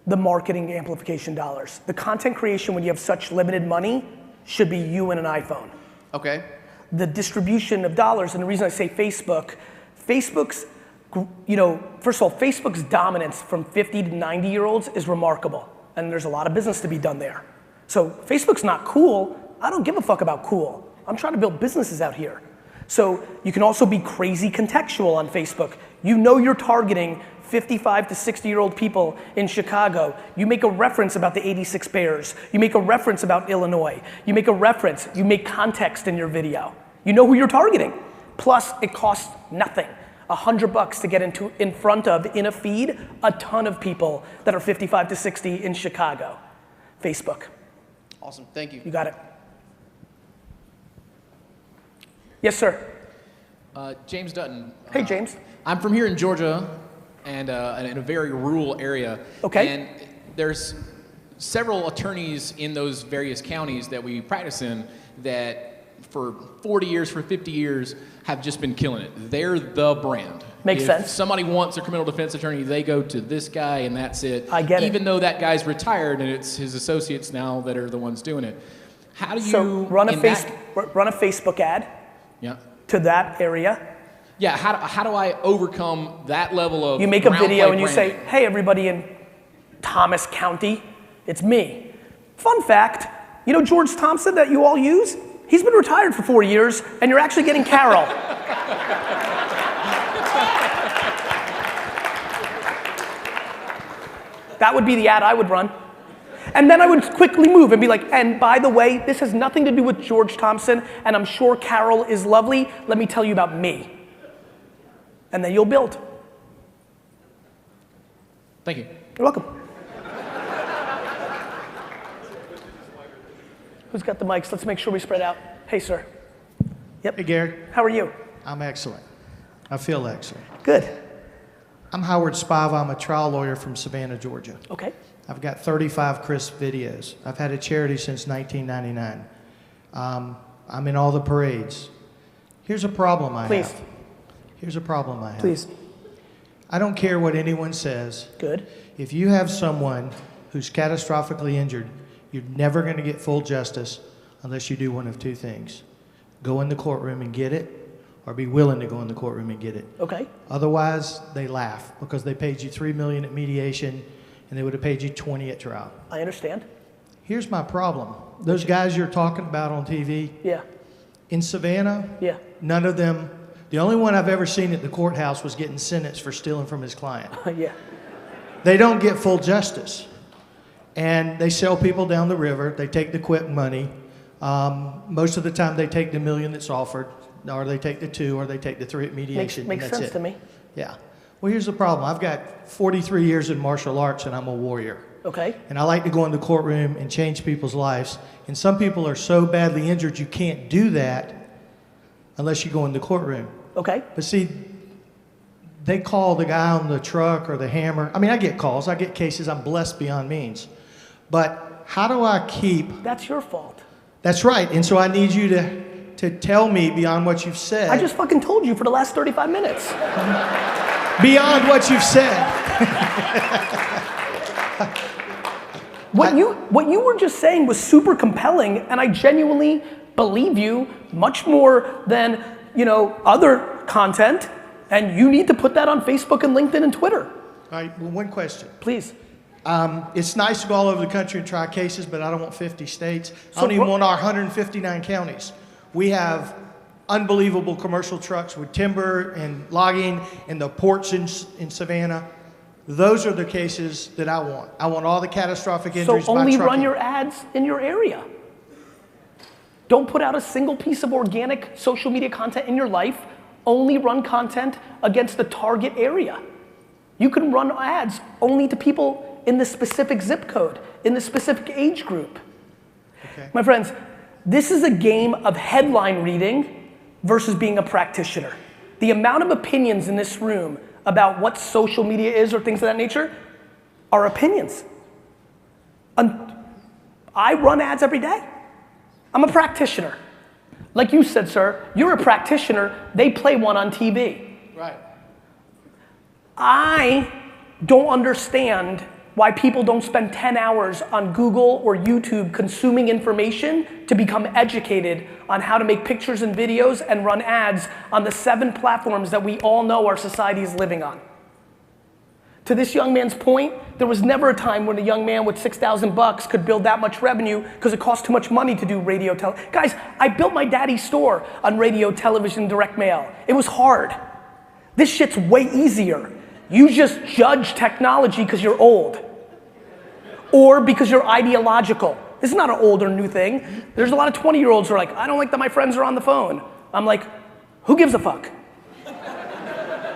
The marketing amplification dollars. The content creation, when you have such limited money, should be you and an iPhone. Okay. The distribution of dollars, and the reason I say Facebook's, first of all, Facebook's dominance from 50 to 90-year-olds is remarkable, and there's a lot of business to be done there. So Facebook's not cool. I don't give a fuck about cool. I'm trying to build businesses out here. So you can also be crazy contextual on Facebook. You're targeting 55 to 60-year-old people in Chicago. You make a reference about the 86 Bears. You make a reference about Illinois. You make context in your video. You know who you're targeting. Plus, it costs nothing. $100 to get in front of, in a feed, a ton of people that are 55 to 60 in Chicago. Facebook. Awesome, thank you. You got it. Yes, sir. James Dutton. Hey, James. I'm from here in Georgia, and in a very rural area. Okay. And there's several attorneys in those various counties that we practice in that for 40 years, for 50 years, have just been killing it. They're the brand. Makes sense. If somebody wants a criminal defense attorney, they go to this guy and that's it. I get it. Even though that guy's retired and it's his associates now that are the ones doing it. How do you... So run a Facebook ad to that area. Yeah, how do I overcome that level of... You make a video and you branding? say, hey, everybody in Thomas County, it's me. Fun fact, George Thompson that you all use? He's been retired for 4 years, and you're actually getting Carol. That would be the ad I would run. And then I would quickly move and be like, and by the way, this has nothing to do with George Thompson, and I'm sure Carol is lovely. Let me tell you about me. And then you'll build. Thank you. You're welcome. Who's got the mics? Let's make sure we spread out. Hey, sir. Yep. Hey, Gary. How are you? I'm excellent. I feel excellent. Good. I'm Howard Spav. I'm a trial lawyer from Savannah, Georgia. Okay. I've got 35 crisp videos. I've had a charity since 1999. I'm in all the parades. Here's a problem I Please. have. Here's a problem I have. Please. I don't care what anyone says. Good. If you have someone who's catastrophically injured, you're never going to get full justice unless you do one of two things. Go in the courtroom and get it, or be willing to go in the courtroom and get it. Okay. Otherwise, they laugh because they paid you $3 million at mediation and they would have paid you 20 at trial. I understand. Here's my problem. Those guys you're talking about on TV, Yeah. in Savannah, Yeah. none of them, the only one I've ever seen at the courthouse was getting sentenced for stealing from his client. Yeah. They don't get full justice. And they sell people down the river. They take the quit money. Most of the time they take the $1 million that's offered, or they take the $2 million, or they take the $3 million at mediation. Makes and that's sense it. to me. Yeah. Well, here's the problem. I've got 43 years in martial arts and I'm a warrior. Okay. And I like to go in the courtroom and change people's lives. And some people are so badly injured you can't do that unless you go in the courtroom. Okay. But see, they call the guy on the truck or the hammer. I mean, I get calls, I get cases, I'm blessed beyond means. But how do I keep... That's your fault. That's right. And so I need you to tell me beyond what you've said. I just fucking told you for the last 35 minutes. Beyond what you've said. What you were just saying was super compelling, and I genuinely believe you much more than, other content, and you need to put that on Facebook and LinkedIn and Twitter. All right, well, one question. Please. It's nice to go all over the country and try cases, but I don't want 50 states. I So don't even want our 159 counties. We have unbelievable commercial trucks with timber and logging and the ports in Savannah. Those are the cases that I want. I want all the catastrophic injuries So by only trucking. run your ads in your area. Don't put out a single piece of organic social media content in your life. Only run content against the target area. You can run ads only to people in the specific zip code, in the specific age group. Okay. My friends, this is a game of headline reading versus being a practitioner. The amount of opinions in this room about what social media is or things of that nature are opinions. I run ads every day. I'm a practitioner. Like you said, sir, you're a practitioner, they play one on TV. Right. I don't understand why people don't spend 10 hours on Google or YouTube consuming information to become educated on how to make pictures and videos and run ads on the 7 platforms that we all know our society is living on. To this young man's point, there was never a time when a young man with $6,000 could build that much revenue because it costs too much money to do radio, Guys, I built my daddy's store on radio, television, direct mail. It was hard. This shit's way easier. You just judge technology because you're old. Or because you're ideological. This is not an old or new thing. There's a lot of 20-year-olds who are like, I don't like that my friends are on the phone. I'm like, who gives a fuck?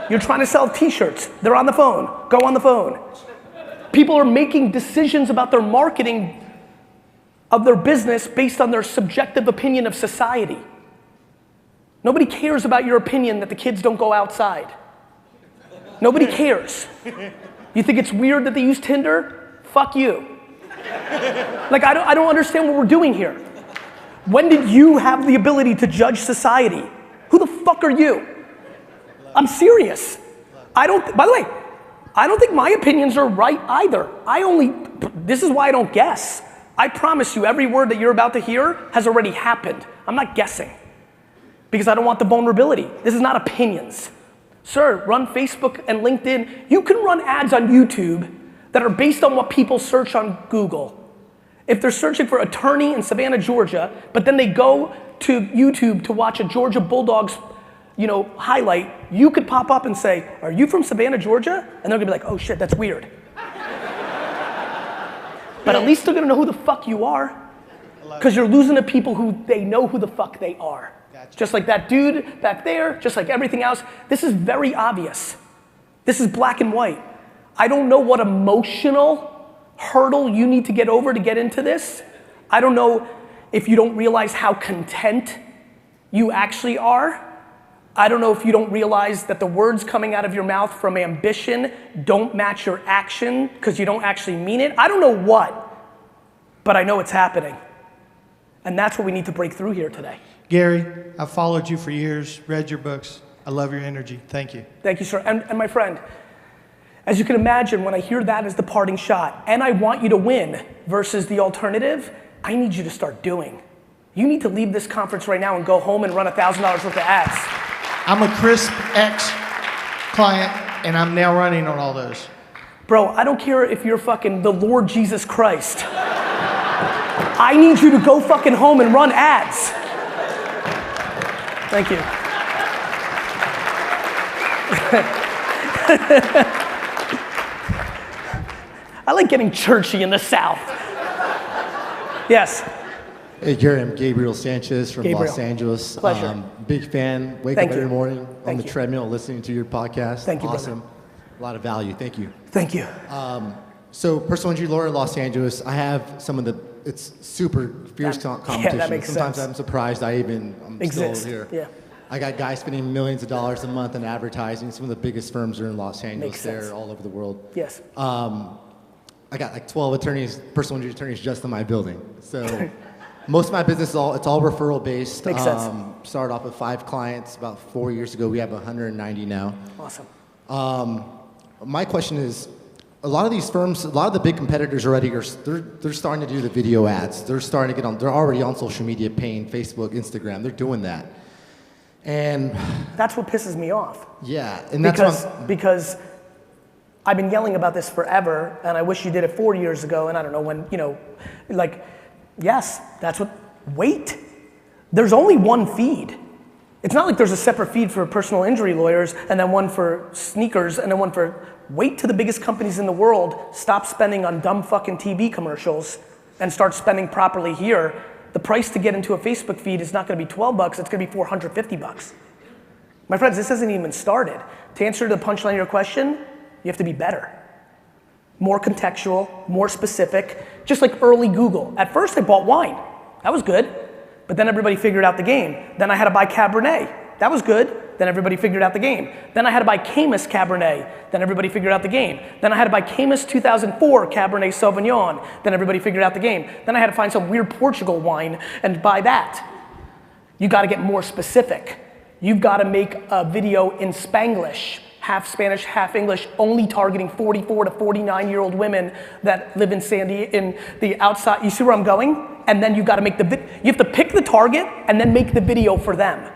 You're trying to sell t-shirts. They're on the phone. Go on the phone. People are making decisions about their marketing of their business based on their subjective opinion of society. Nobody cares about your opinion that the kids don't go outside. Nobody cares. You think it's weird that they use Tinder? Fuck you. Like, I don't understand what we're doing here. When did you have the ability to judge society? Who the fuck are you? I'm serious. By the way, I don't think my opinions are right either. This is why I don't guess. I promise you every word that you're about to hear has already happened. I'm not guessing. Because I don't want the vulnerability. This is not opinions. Sir, run Facebook and LinkedIn. You can run ads on YouTube that are based on what people search on Google. If they're searching for attorney in Savannah, Georgia, but then they go to YouTube to watch a Georgia Bulldogs, highlight, you could pop up and say, are you from Savannah, Georgia? And they're gonna be like, oh shit, that's weird. But at least they're gonna know who the fuck you are. Because you're losing to people who they know who the fuck they are. Gotcha. Just like that dude back there, just like everything else. This is very obvious. This is black and white. I don't know what emotional hurdle you need to get over to get into this. I don't know if you don't realize how content you actually are I don't know if you don't realize that the words coming out of your mouth from ambition don't match your action because you don't actually mean it. I don't know what, but I know it's happening. And that's what we need to break through here today. Gary, I've followed you for years, read your books. I love your energy. Thank you. Thank you, sir. And my friend, as you can imagine, when I hear that as the parting shot, and I want you to win versus the alternative, I need you to start doing. You need to leave this conference right now and go home and run $1,000 worth of ads. I'm a Crisp X client, and I'm now running on all those. Bro, I don't care if you're fucking the Lord Jesus Christ. I need you to go fucking home and run ads. Thank you. I like getting churchy in the South. Yes. Hey, Gary, I'm Gabriel Sanchez from Los Angeles. Pleasure. Big fan. Wake up every morning on the treadmill listening to your podcast. Thank you, awesome. brother. A lot of value. Thank you. Thank you. So, personal injury lawyer in Los Angeles. I have some of the, it's super fierce competition. Yeah, that makes Sometimes sense. I'm surprised I'm still here. Yeah. I got guys spending millions of dollars a month in advertising. Some of the biggest firms are in Los Angeles. Makes sense. They're all over the world. Yes. I got like 12 attorneys, personal injury attorneys just in my building. So most of my business, it's all referral based. Makes sense. Started off with 5 clients about 4 years ago. We have 190 now. Awesome. My question is, a lot of these firms, a lot of the big competitors already they're starting to do the video ads. They're starting to get on, they're already on social media paying Facebook, Instagram. They're doing that. And that's what pisses me off. Yeah, and that's because I've been yelling about this forever, and I wish you did it 4 years ago, and I don't know when, like, yes, that's what, wait. There's only one feed. It's not like there's a separate feed for personal injury lawyers, and then one for sneakers, and then one for, wait till the biggest companies in the world stop spending on dumb fucking TV commercials and start spending properly here. The price to get into a Facebook feed is not gonna be $12, it's gonna be $450. My friends, this hasn't even started. To answer the punchline of your question, you have to be better. More contextual, more specific, just like early Google. At first I bought wine, that was good, but then everybody figured out the game. Then I had to buy Cabernet, that was good, then everybody figured out the game. Then I had to buy Caymus Cabernet, then everybody figured out the game. Then I had to buy Caymus 2004 Cabernet Sauvignon, then everybody figured out the game. Then I had to find some weird Portugal wine and buy that. You gotta get more specific. You've gotta make a video in Spanglish, half Spanish, half English, only targeting 44 to 49-year-old women that live in the outside. You see where I'm going? And then you gotta make you have to pick the target and then make the video for them.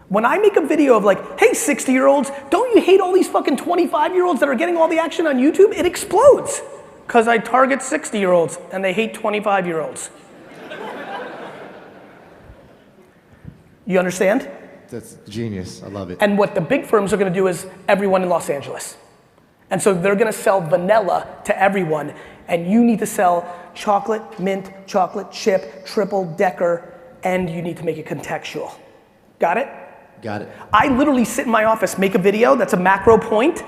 When I make a video of like, hey 60-year-olds, don't you hate all these fucking 25-year-olds that are getting all the action on YouTube? It explodes, because I target 60-year-olds and they hate 25-year-olds. You understand? That's genius, I love it. And what the big firms are gonna do is everyone in Los Angeles. And so they're gonna sell vanilla to everyone, and you need to sell chocolate, mint, chocolate chip, triple decker, and you need to make it contextual. Got it? Got it. I literally sit in my office, make a video that's a macro point,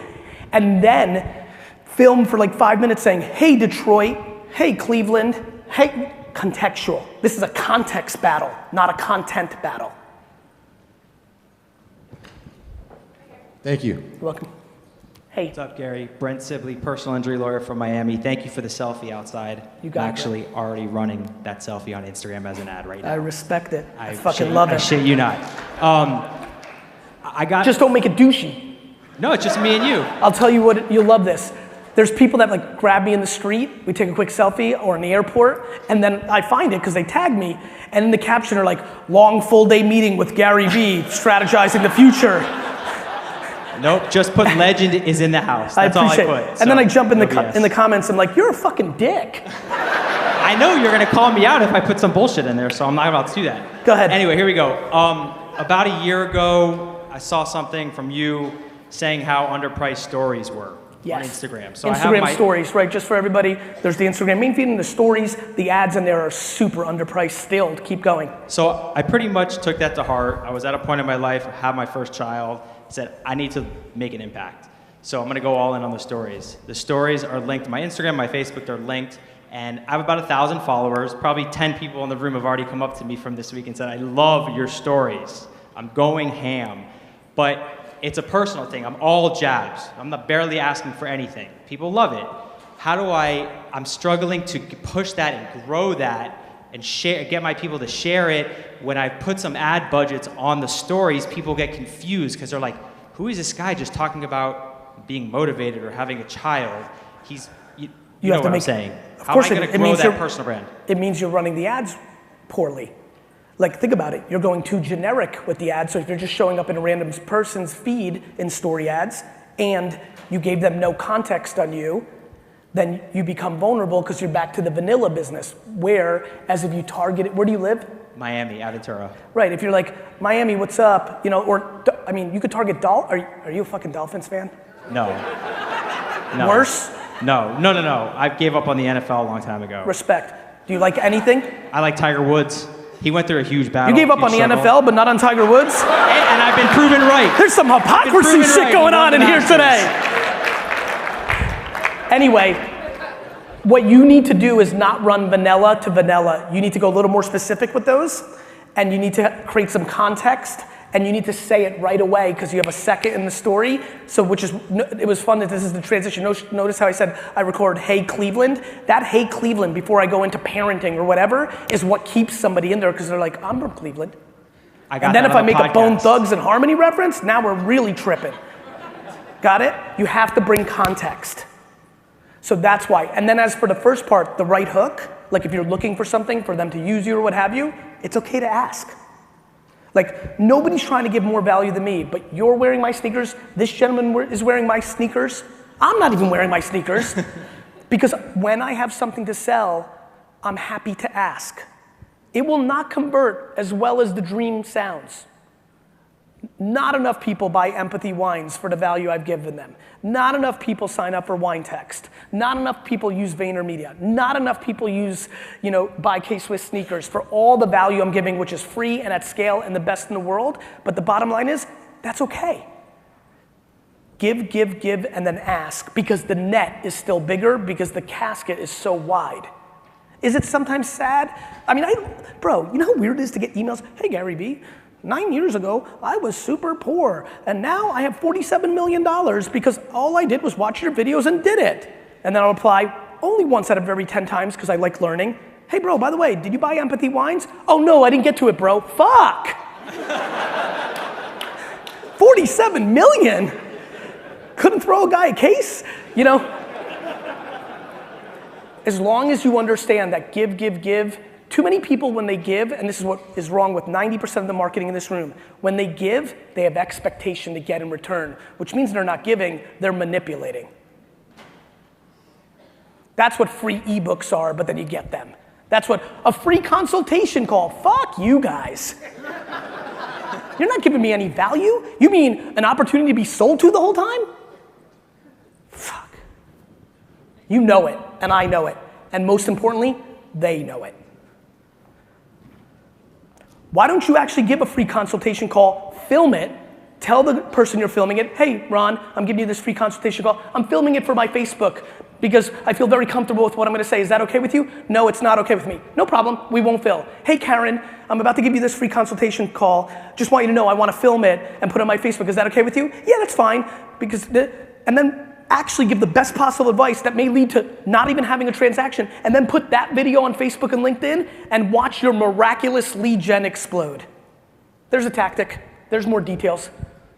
and then film for like 5 minutes saying, hey Detroit, hey Cleveland, hey, contextual. This is a context battle, not a content battle. Thank you. You're welcome. Hey. What's up, Gary? Brent Sibley, personal injury lawyer from Miami. Thank you for the selfie outside. You got it. I'm actually already running that selfie on Instagram as an ad right now. I respect it. I fucking love it. I shit you not. Just don't make it douchey. No, it's just me and you. I'll tell you what, you'll love this. There's people that like grab me in the street, we take a quick selfie, or in the airport, and then I find it because they tag me, and in the caption are like, long full day meeting with Gary Vee, strategizing the future. Nope, just put legend is in the house. That's all I put. And then I jump in the comments, I'm like, you're a fucking dick. I know you're gonna call me out if I put some bullshit in there, so I'm not about to do that. Go ahead. Anyway, here we go. About a year ago, I saw something from you saying how underpriced stories were on Instagram. So Instagram stories, right? Just for everybody, there's the Instagram main feed and the stories. The ads in there are super underpriced still. Keep going. So I pretty much took that to heart. I was at a point in my life, I had my first child, said I need to make an impact. So I'm gonna go all in on the stories. The stories are linked, my Instagram, my Facebook, they're linked, And I have about 1,000 followers. Probably 10 people in the room have already come up to me from this week and said, I love your stories. I'm going ham. But it's a personal thing. I'm all jabs. I'm not barely asking for anything. People love it. How do I'm struggling to push that and grow that and get my people to share it. When I put some ad budgets on the stories, people get confused because they're like, who is this guy just talking about being motivated or having a child? You know what I'm saying. How am I going to grow that personal brand? It means you're running the ads poorly. Like, think about it. You're going too generic with the ads. So if you're just showing up in a random person's feed in story ads and you gave them no context on you, then you become vulnerable because you're back to the vanilla business. Whereas if you target it, where do you live? Miami, Aventura. Right, if you're like, Miami, what's up? You know, or, I mean, you could target are you a fucking Dolphins fan? No. Worse? No. I gave up on the NFL a long time ago. Respect. Do you like anything? I like Tiger Woods. He went through a huge battle. You gave up on the NFL, but not on Tiger Woods? And I've been proven right. There's some hypocrisy shit going on in here today. Anyway, what you need to do is not run vanilla to vanilla. You need to go a little more specific with those, and you need to create some context, and you need to say it right away because you have a second in the story. So it was fun that this is the transition. Notice how I said I record Hey Cleveland? That Hey Cleveland before I go into parenting or whatever is what keeps somebody in there because they're like, I'm from Cleveland. And then if I make a Bone Thugs and Harmony reference, now we're really tripping. Got it? You have to bring context. So that's why. And then as for the first part, the right hook, like if you're looking for something for them to use you or what have you, it's okay to ask. Like, nobody's trying to give more value than me, but you're wearing my sneakers, this gentleman is wearing my sneakers, I'm not even wearing my sneakers, because when I have something to sell, I'm happy to ask. It will not convert as well as the dream sounds. Not enough people buy empathy wines for the value I've given them. Not enough people sign up for wine text. Not enough people use VaynerMedia. Not enough people buy K-Swiss sneakers for all the value I'm giving, which is free and at scale and the best in the world. But the bottom line is, that's okay. Give, and then ask, because the net is still bigger because the casket is so wide. Is it sometimes sad? I mean, bro, you know how weird it is to get emails? Hey, Gary V, 9 years ago, I was super poor, and now I have $47 million because all I did was watch your videos and did it. And then I'll reply, only once out of every 10 times because I like learning. Hey bro, by the way, did you buy empathy wines? Oh no, I didn't get to it, bro. Fuck! 47 million? Couldn't throw a guy a case? You know? As long as you understand that give, too many people when they give, and this is what is wrong with 90% of the marketing in this room, when they give, they have expectation to get in return, which means they're not giving, they're manipulating. That's what free ebooks are, but then you get them. That's what a free consultation call, fuck you guys. You're not giving me any value? You mean an opportunity to be sold to the whole time? Fuck. You know it, and I know it. And most importantly, they know it. Why don't you actually give a free consultation call, film it, tell the person you're filming it, hey, Ron, I'm giving you this free consultation call. I'm filming it for my Facebook because I feel very comfortable with what I'm gonna say. Is that okay with you? No, it's not okay with me. No problem, we won't film. Hey, Karen, I'm about to give you this free consultation call. Just want you to know I wanna film it and put it on my Facebook. Is that okay with you? Yeah, that's fine. And then actually give the best possible advice that may lead to not even having a transaction, and then put that video on Facebook and LinkedIn and watch your miraculous lead gen explode. There's a tactic. There's more details.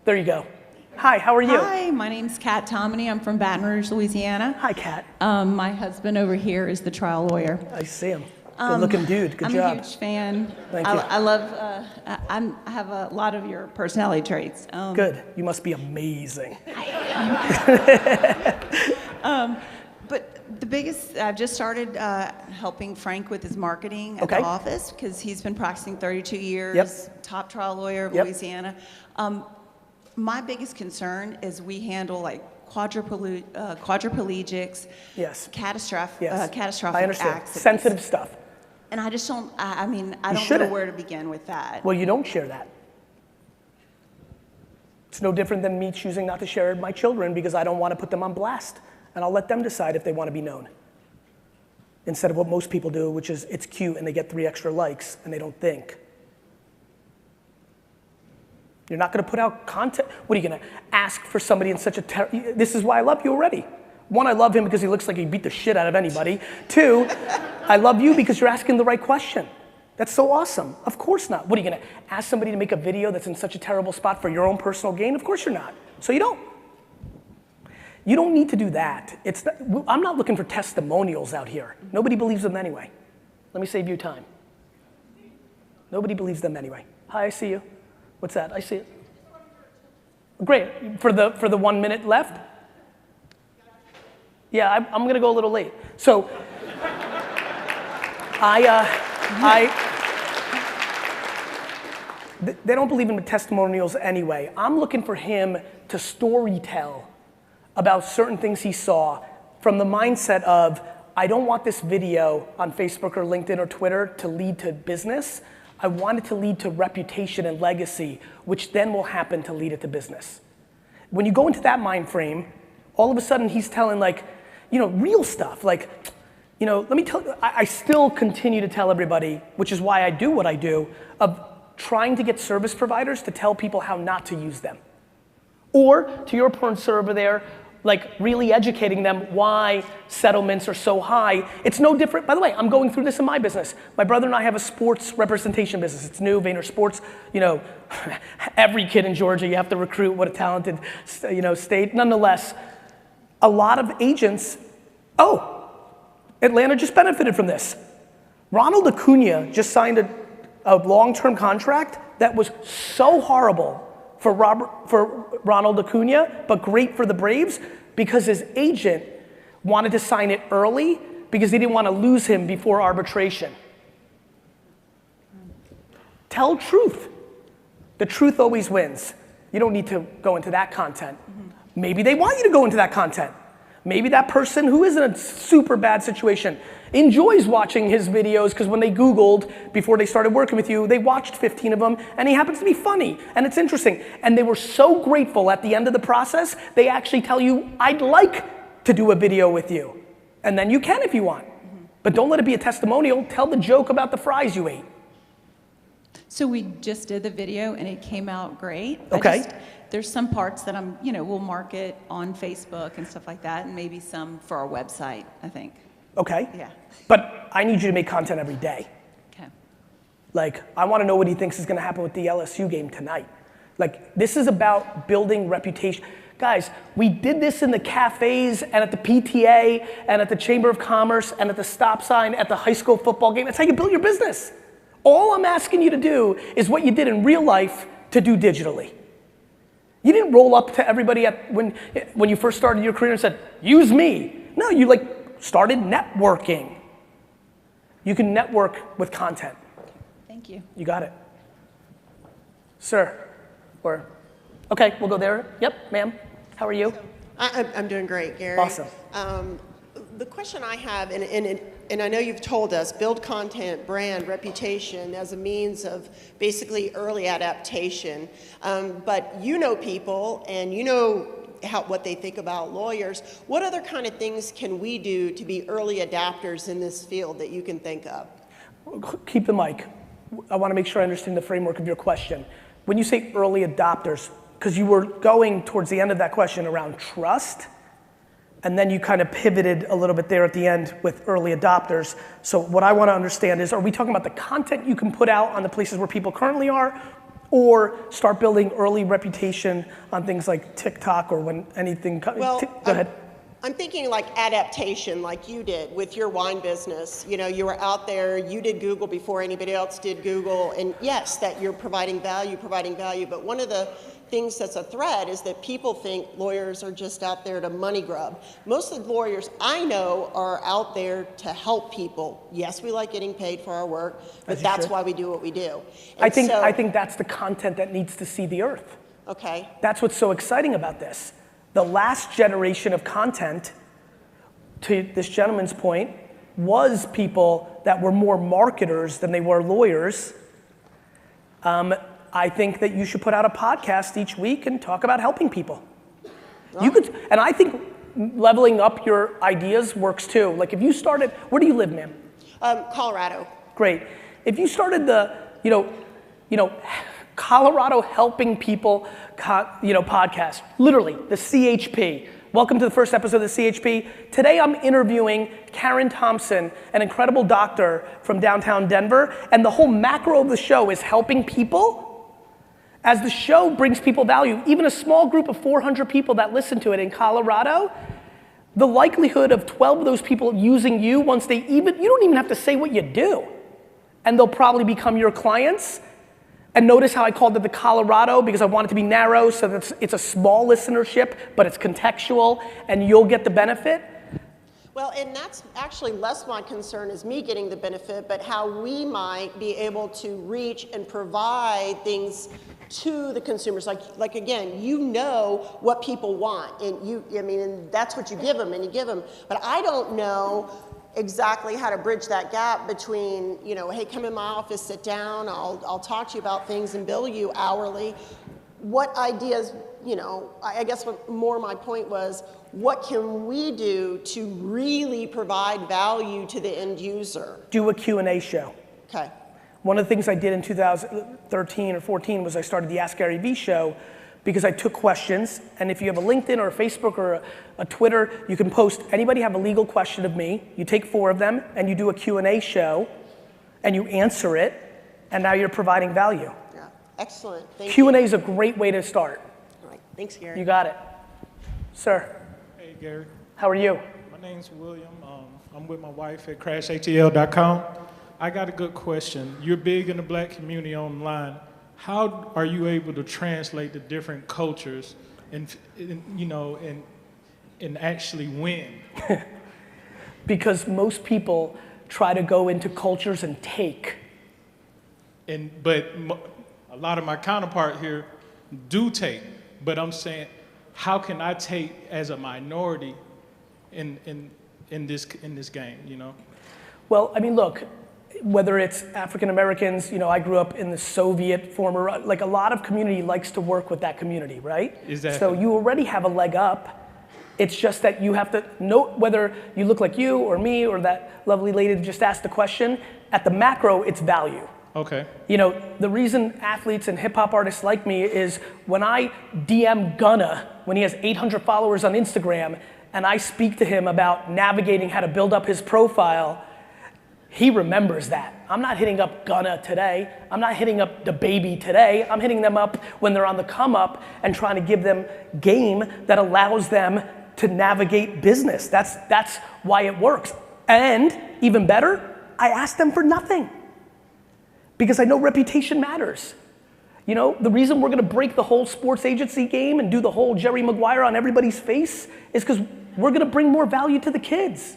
There you go. Hi, how are you? Hi, my name's Kat Tomany. I'm from Baton Rouge, Louisiana. Hi, Kat. My husband over here is the trial lawyer. I see him. Good looking dude. Good job. I'm a huge fan. Thank you. I love, I have a lot of your personality traits. Good. You must be amazing. But the biggest, I've just started helping Frank with his marketing at the office because he's been practicing 32 years, top trial lawyer of Louisiana. My biggest concern is we handle like quadriplegics, catastrophic I understand. accidents. Sensitive stuff. And I just don't, I mean, I don't know where to begin with that. Well, you don't share that. It's no different than me choosing not to share my children because I don't want to put them on blast. And I'll let them decide if they want to be known. instead of what most people do, which is it's cute and they get 3 extra likes and they don't think. You're not gonna put out content. What are you gonna ask for somebody in such a, this is why I love you already. 1, I love him because he looks like he beat the shit out of anybody. 2, I love you because you're asking the right question. That's so awesome. Of course not. What are you gonna ask somebody to make a video that's in such a terrible spot for your own personal gain? Of course you're not. So you don't. You don't need to do that. I'm not looking for testimonials out here. Nobody believes them anyway. Let me save you time. Nobody believes them anyway. Hi, I see you. What's that? I see it. Great. For the 1 minute left? Yeah, I'm gonna go a little late. So, they don't believe in testimonials anyway. I'm looking for him to storytell about certain things he saw from the mindset of, I don't want this video on Facebook or LinkedIn or Twitter to lead to business. I want it to lead to reputation and legacy, which then will happen to lead it to business. When you go into that mind frame, all of a sudden he's telling like, real stuff. Like, let me tell you, I still continue to tell everybody, which is why I do what I do, of trying to get service providers to tell people how not to use them. Or, to your point, sir, over there, like really educating them why settlements are so high. It's no different. By the way, I'm going through this in my business. My brother and I have a sports representation business. It's new, Vayner Sports. Every kid in Georgia, you have to recruit. What a talented, state. Nonetheless, a lot of agents, Atlanta just benefited from this. Ronald Acuna just signed a long-term contract that was so horrible for Ronald Acuna, but great for the Braves because his agent wanted to sign it early because he didn't want to lose him before arbitration. Tell truth. The truth always wins. You don't need to go into that content. Maybe they want you to go into that content. Maybe that person who is in a super bad situation enjoys watching his videos because when they Googled before they started working with you, they watched 15 of them and he happens to be funny and it's interesting. And they were so grateful at the end of the process, they actually tell you, I'd like to do a video with you. And then you can if you want. But don't let it be a testimonial. Tell the joke about the fries you ate. So we just did the video and it came out great. Okay. There's some parts that we'll market on Facebook and stuff like that, and maybe some for our website, I think. Okay. Yeah. But I need you to make content every day. Okay. Like, I want to know what he thinks is going to happen with the LSU game tonight. Like, this is about building reputation. Guys, we did this in the cafes and at the PTA and at the Chamber of Commerce and at the stop sign at the high school football game. That's how you build your business. All I'm asking you to do is what you did in real life to do digitally. You didn't roll up to everybody when you first started your career and said, use me. No, you started networking. You can network with content. Thank you. You got it. Sir, okay, we'll go there. Yep, ma'am, how are you? I'm doing great, Gary. Awesome. The question I have, and I know you've told us, build content, brand, reputation as a means of basically early adaptation. But you know people and you know what they think about lawyers. What other kind of things can we do to be early adapters in this field that you can think of? Keep the mic. I want to make sure I understand the framework of your question. When you say early adopters, because you were going towards the end of that question around trust, and then you kind of pivoted a little bit there at the end with early adopters. So what I want to understand is, are we talking about the content you can put out on the places where people currently are, or start building early reputation on things like TikTok or when anything, go ahead. I'm thinking like adaptation, like you did with your wine business. You were out there, you did Google before anybody else did Google, and yes, that you're providing value, but one of the things that's a threat is that people think lawyers are just out there to money grub. Most of the lawyers I know are out there to help people. Yes, we like getting paid for our work, but that's why we do what we do. I think that's the content that needs to see the earth. Okay. That's what's so exciting about this. The last generation of content, to this gentleman's point, was people that were more marketers than they were lawyers. I think that you should put out a podcast each week and talk about helping people. You could, and I think leveling up your ideas works too. Like if you started, where do you live, ma'am? Colorado. Great. If you started the, Colorado Helping People, podcast, literally the CHP. Welcome to the first episode of the CHP. Today I'm interviewing Karen Thompson, an incredible doctor from downtown Denver, and the whole macro of the show is helping people. As the show brings people value, even a small group of 400 people that listen to it in Colorado, the likelihood of 12 of those people using you once you don't even have to say what you do. And they'll probably become your clients. And notice how I called it the Colorado, because I want it to be narrow so that it's a small listenership, but it's contextual and you'll get the benefit. Well, and that's actually less my concern is me getting the benefit, but how we might be able to reach and provide things to the consumers. Like again, you know what people want, and and that's what you give them, and you give them. But I don't know exactly how to bridge that gap between, hey, come in my office, sit down, I'll talk to you about things and bill you hourly. What ideas, I guess what more my point was, what can we do to really provide value to the end user? Do a Q&A show. Okay. One of the things I did in 2013 or 14 was I started the Ask Gary Vee show, because I took questions, and if you have a LinkedIn or a Facebook or a Twitter, you can post, anybody have a legal question of me, you take 4 of them, and you do a Q&A show, and you answer it, and now you're providing value. Yeah, excellent, thank you. Q&A is a great way to start. All right, thanks, Gary. You got it. Sir. Hey, Gary. How are you? My name's William. I'm with my wife at crashatl.com. I got a good question. You're big in the black community online. How are you able to translate the different cultures and actually win? Because most people try to go into cultures and take. But a lot of my counterpart here do take. But I'm saying, how can I take as a minority in this game? Well, I mean, look. Whether it's African Americans, I grew up in the Soviet former, like a lot of community likes to work with that community, right? Exactly. So you already have a leg up. It's just that you have to note whether you look like you or me or that lovely lady that just asked the question. At the macro, it's value. Okay. The reason athletes and hip hop artists like me is when I DM Gunna, when he has 800 followers on Instagram, and I speak to him about navigating how to build up his profile, he remembers that. I'm not hitting up Gunna today. I'm not hitting up DaBaby today. I'm hitting them up when they're on the come up and trying to give them game that allows them to navigate business. That's why it works. And even better, I ask them for nothing. Because I know reputation matters. The reason we're gonna break the whole sports agency game and do the whole Jerry Maguire on everybody's face is because we're gonna bring more value to the kids.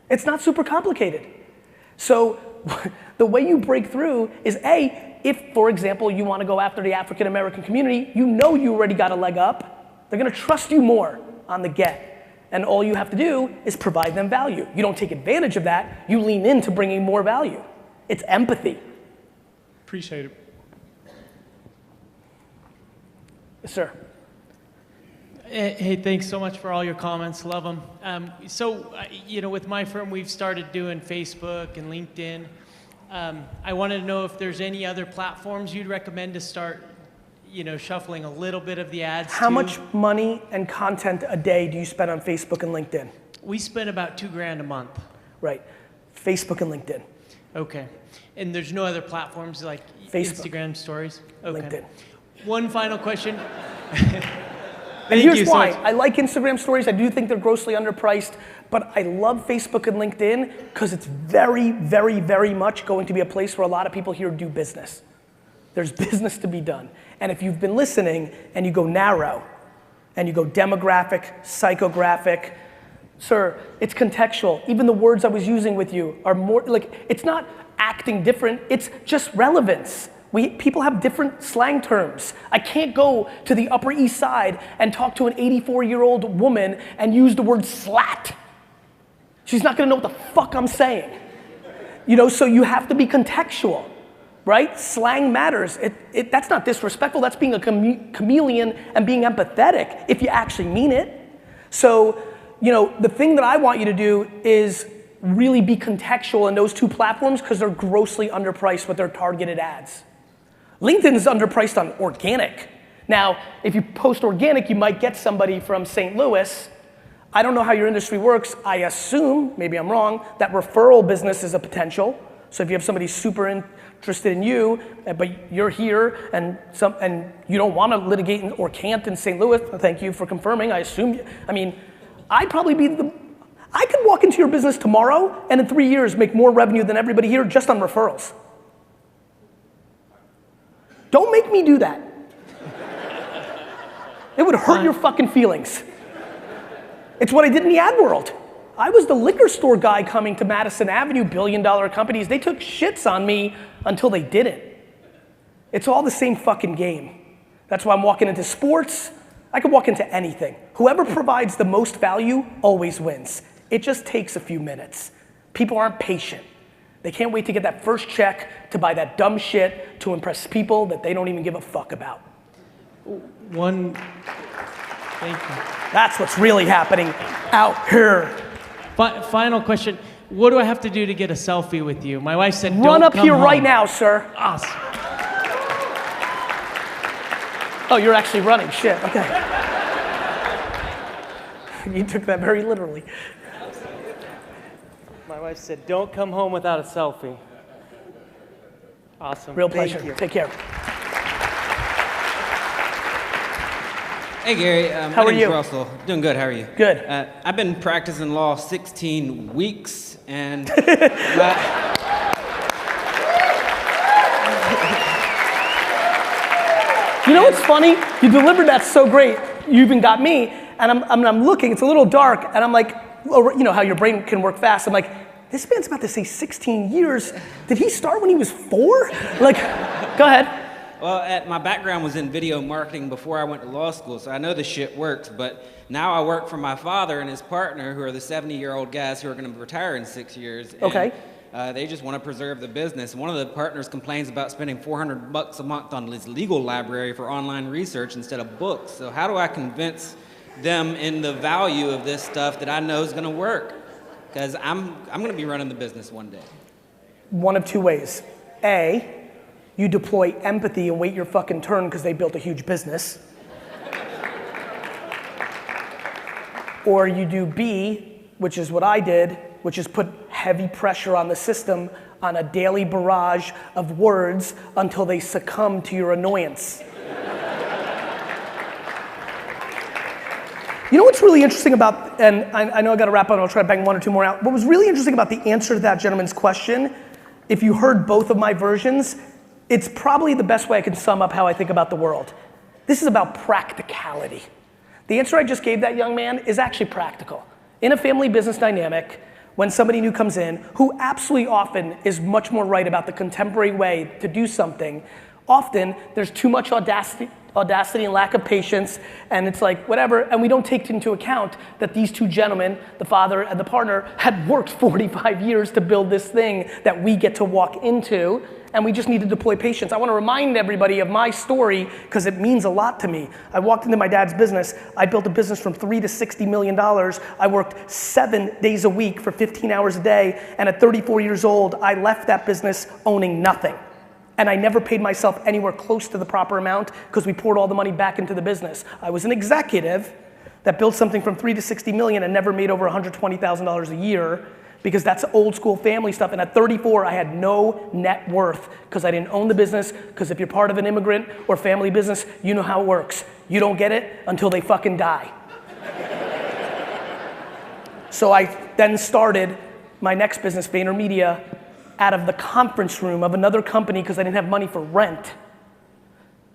It's not super complicated. So the way you break through is if, for example, you want to go after the African American community, you already got a leg up, they're going to trust you more on the get. And all you have to do is provide them value. You don't take advantage of that, you lean into bringing more value. It's empathy. Appreciate it. Yes, sir. Hey, thanks so much for all your comments. Love them. With my firm, we've started doing Facebook and LinkedIn. I wanted to know if there's any other platforms you'd recommend to start, shuffling a little bit of the ads. How much money and content a day do you spend on Facebook and LinkedIn? We spend about $2,000 a month. Right. Facebook and LinkedIn. Okay. And there's no other platforms like Facebook, Instagram stories? Okay. LinkedIn. One final question. And here's why. I like Instagram stories. I do think they're grossly underpriced, but I love Facebook and LinkedIn because it's very, very, very much going to be a place where a lot of people here do business. There's business to be done. And if you've been listening and you go narrow, and you go demographic, psychographic, sir, it's contextual. Even the words I was using with you are more, it's not acting different, it's just relevance. People have different slang terms. I can't go to the Upper East Side and talk to an 84-year-old woman and use the word slat. She's not gonna know what the fuck I'm saying. So you have to be contextual, right? Slang matters. That's not disrespectful, that's being a chameleon and being empathetic if you actually mean it. So, you know, the thing that I want you to do is really be contextual in those two platforms because they're grossly underpriced with their targeted ads. LinkedIn is underpriced on organic. Now, if you post organic, you might get somebody from St. Louis. I don't know how your industry works. I assume, maybe I'm wrong, that referral business is a potential. So if you have somebody super interested in you, but you're here and you don't want to litigate or can't in St. Louis, thank you for confirming. I assume, I'd probably be I could walk into your business tomorrow and in 3 years make more revenue than everybody here just on referrals. Don't make me do that. It would hurt your fucking feelings. It's what I did in the ad world. I was the liquor store guy coming to Madison Avenue, billion-dollar companies. They took shits on me until they didn't. It's all the same fucking game. That's why I'm walking into sports. I could walk into anything. Whoever provides the most value always wins. It just takes a few minutes. People aren't patient. They can't wait to get that first check to buy that dumb shit to impress people that they don't even give a fuck about. Thank you. That's what's really happening out here. Final question. What do I have to do to get a selfie with you? My wife said, run up here right now, sir. Awesome. Oh, you're actually running. Shit. Okay. You took that very literally. My wife said, don't come home without a selfie. Awesome. Real pleasure. Take care. Hey Gary, how are you? Russell. Doing good. How are you? Good. I've been practicing law 16 weeks, and you know what's funny? You delivered that so great. You even got me, and I'm looking. It's a little dark, and I'm like, you know how your brain can work fast. I'm like, this man's about to say 16 years. Did he start when he was 4? Like, go ahead. Well, my background was in video marketing before I went to law school, so I know this shit works, but now I work for my father and his partner, who are the 70-year-old guys who are going to retire in 6 years. Okay. And, they just want to preserve the business. One of the partners complains about spending $400 a month on his legal library for online research instead of books. So how do I convince them in the value of this stuff that I know is going to work? Because I'm going to be running the business one day. One of two ways. A, you deploy empathy and wait your fucking turn because they built a huge business. Or you do B, which is what I did, which is put heavy pressure on the system on a daily barrage of words until they succumb to your annoyance. You know what's really interesting about, and I know I gotta wrap up and I'll try to bang one or two more out. What was really interesting about the answer to that gentleman's question, if you heard both of my versions, it's probably the best way I can sum up how I think about the world. This is about practicality. The answer I just gave that young man is actually practical. In a family business dynamic, when somebody new comes in, who absolutely often is much more right about the contemporary way to do something, often there's too much audacity and lack of patience, and it's like, whatever, and we don't take into account that these two gentlemen, the father and the partner, had worked 45 years to build this thing that we get to walk into, and we just need to deploy patience. I want to remind everybody of my story because it means a lot to me. I walked into my dad's business. I built a business from $3 to $60 million. I worked 7 days a week for 15 hours a day, and at 34 years old, I left that business owning nothing. And I never paid myself anywhere close to the proper amount because we poured all the money back into the business. I was an executive that built something from 3 to 60 million and never made over $120,000 a year because that's old school family stuff. And at 34, I had no net worth because I didn't own the business, because if you're part of an immigrant or family business, you know how it works. You don't get it until they fucking die. So I then started my next business, VaynerMedia, out of the conference room of another company because I didn't have money for rent.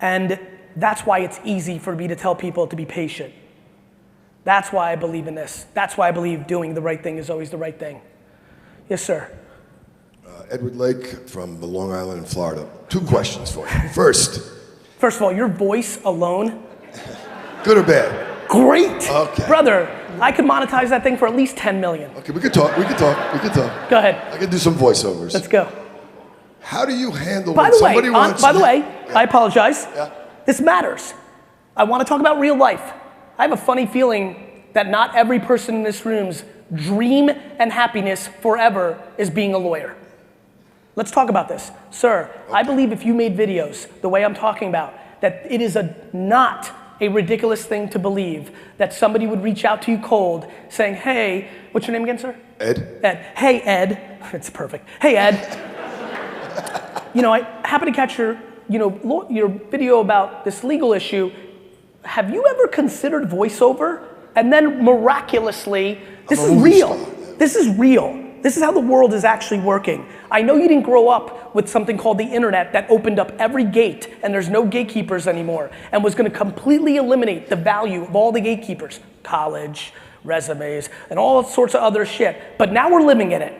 And that's why it's easy for me to tell people to be patient. That's why I believe in this. That's why I believe doing the right thing is always the right thing. Yes, sir. Edward Lake from the Long Island in Florida. 2 questions for you. First of all, your voice alone. Good or bad? Great. Okay. Brother, I could monetize that thing for at least 10 million. Okay, we could talk. Go ahead. I can do some voiceovers. Let's go. How do you handle By when the somebody way, wants... I apologize. Yeah. This matters. I want to talk about real life. I have a funny feeling that not every person in this room's dream and happiness forever is being a lawyer. Let's talk about this. Sir, I believe if you made videos the way I'm talking about, that it is not a ridiculous thing to believe that somebody would reach out to you cold saying, hey, what's your name again, sir? Ed. Ed. Hey, Ed. It's perfect. Hey, Ed. I happen to catch your video about this legal issue. Have you ever considered voiceover? And then miraculously, this is real. This is real. This is how the world is actually working. I know you didn't grow up with something called the internet that opened up every gate and there's no gatekeepers anymore and was gonna completely eliminate the value of all the gatekeepers, college, resumes, and all sorts of other shit. But now we're living in it.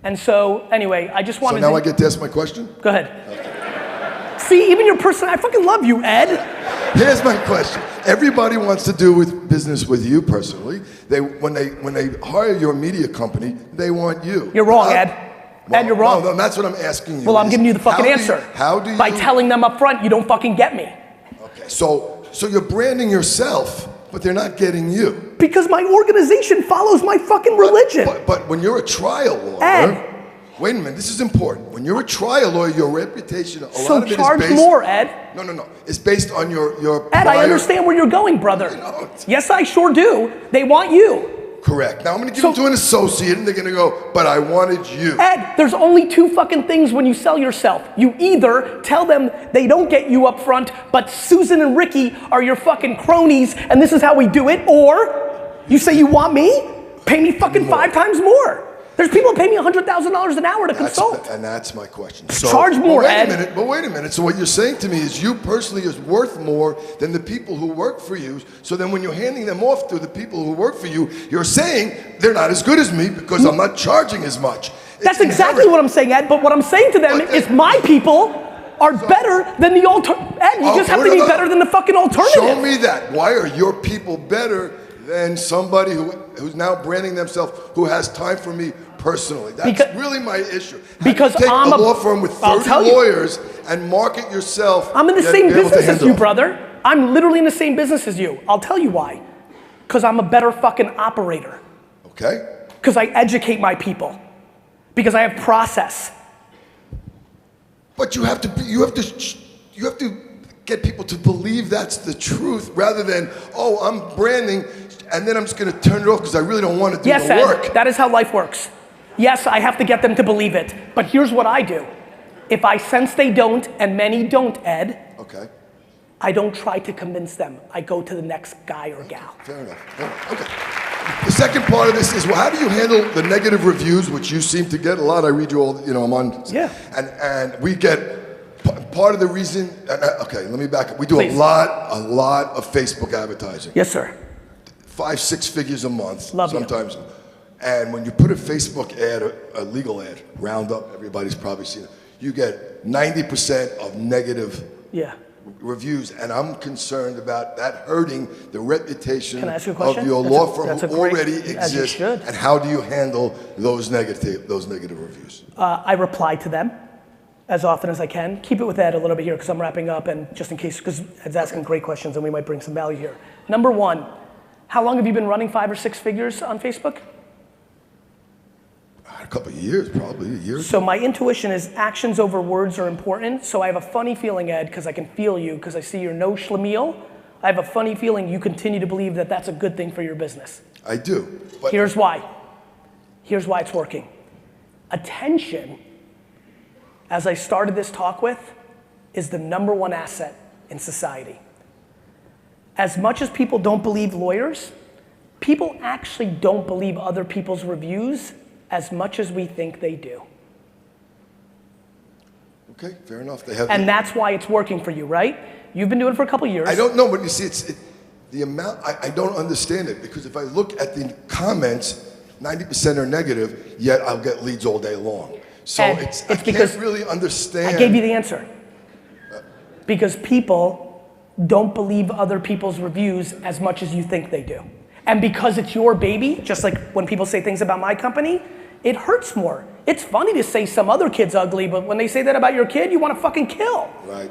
And so, anyway, I just wanted to... So now I get to ask my question? Go ahead. Okay. See, even your person, I fucking love you, Ed. Here's my question. Everybody wants to do with business with you personally. When they hire your media company, they want you. You're wrong, Ed. Ed, you're wrong. No, that's what I'm asking you. Well, I'm giving you the fucking answer. How do you... By telling them up front, you don't fucking get me. Okay, so you're branding yourself, but they're not getting you. Because my organization follows my fucking religion. But when you're a trial lawyer... Ed. Wait a minute, this is important. When you're a trial lawyer, your reputation, a lot of it is based... So charge more, Ed. No. It's based on your Ed, I understand where you're going, brother. Yes, I sure do. They want you. Correct. Now I'm going to give them to an associate and they're going to go, but I wanted you. Ed, there's only two fucking things when you sell yourself. You either tell them they don't get you up front, but Susan and Ricky are your fucking cronies and this is how we do it, or you say you want me, pay me fucking 5 times more. There's people who pay me $100,000 an hour to consult. And that's my question. Charge more, Ed. But wait a minute. So what you're saying to me is you personally is worth more than the people who work for you. So then when you're handing them off to the people who work for you, you're saying they're not as good as me because I'm not charging as much. That's exactly what I'm saying, Ed. But what I'm saying to them is my people are better than the alternative. Ed, you just have to be better than the fucking alternative. Show me that. Why are your people better than somebody who's now branding themselves who has time for me personally? That's really my issue. Because take I'm a law firm with 30 lawyers and market yourself. I'm in the same business as you, brother. I'm literally in the same business as you. I'll tell you why. Because I'm a better fucking operator. Okay. Because I educate my people. Because I have process. But you have to get people to believe that's the truth rather than, oh, I'm branding and then I'm just going to turn it off because I really don't want to do the work. Ed, that is how life works. Yes, I have to get them to believe it. But here's what I do. If I sense they don't, and many don't, Ed, okay, I don't try to convince them. I go to the next guy or gal. Fair enough. Okay. The second part of this is, well, how do you handle the negative reviews, which you seem to get a lot? I read you all, I'm on. Yeah. And we get part of the reason, okay, let me back up. We do a lot of Facebook advertising. Yes, sir. 5-6 figures a month. Love sometimes. And when you put a Facebook ad, a legal ad, Roundup, everybody's probably seen it, you get 90% of negative reviews. And I'm concerned about that hurting the reputation of your law firm who already exists. And how do you handle those negative reviews? I reply to them as often as I can. Keep it with Ed a little bit here because I'm wrapping up and just in case, because Ed's asking great questions and we might bring some value here. Number one, how long have you been running 5 or 6 figures on Facebook? A couple of years, probably a year. So my intuition is actions over words are important. So I have a funny feeling, Ed, because I can feel you, because I see you're no schlemiel. I have a funny feeling you continue to believe that that's a good thing for your business. I do. But here's why. Here's why it's working. Attention, as I started this talk with, is the #1 asset in society. As much as people don't believe lawyers, people actually don't believe other people's reviews as much as we think they do. Okay, fair enough. And that's why it's working for you, right? You've been doing it for a couple of years. I don't know, but you see, the amount, I don't understand it because if I look at the comments, 90% are negative, yet I'll get leads all day long. So I can't really understand. I gave you the answer. Because people don't believe other people's reviews as much as you think they do. And because it's your baby, just like when people say things about my company, it hurts more. It's funny to say some other kid's ugly, but when they say that about your kid, you want to fucking kill. Right.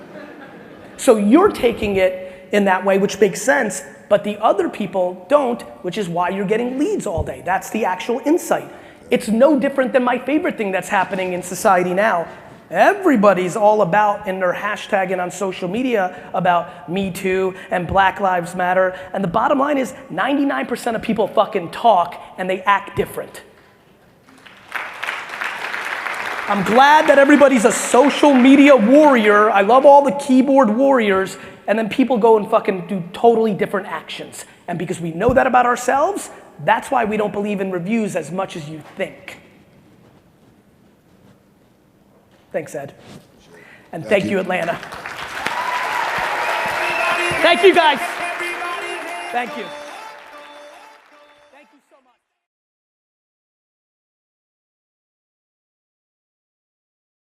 So you're taking it in that way, which makes sense, but the other people don't, which is why you're getting leads all day. That's the actual insight. It's no different than my favorite thing that's happening in society now. Everybody's all about, in their hashtagging on social media, about Me Too and Black Lives Matter. And the bottom line is 99% of people fucking talk and they act different. I'm glad that everybody's a social media warrior. I love all the keyboard warriors. And then people go and fucking do totally different actions. And because we know that about ourselves, that's why we don't believe in reviews as much as you think. Thanks, Ed. And thank you, Atlanta. Thank you, guys. Thank you.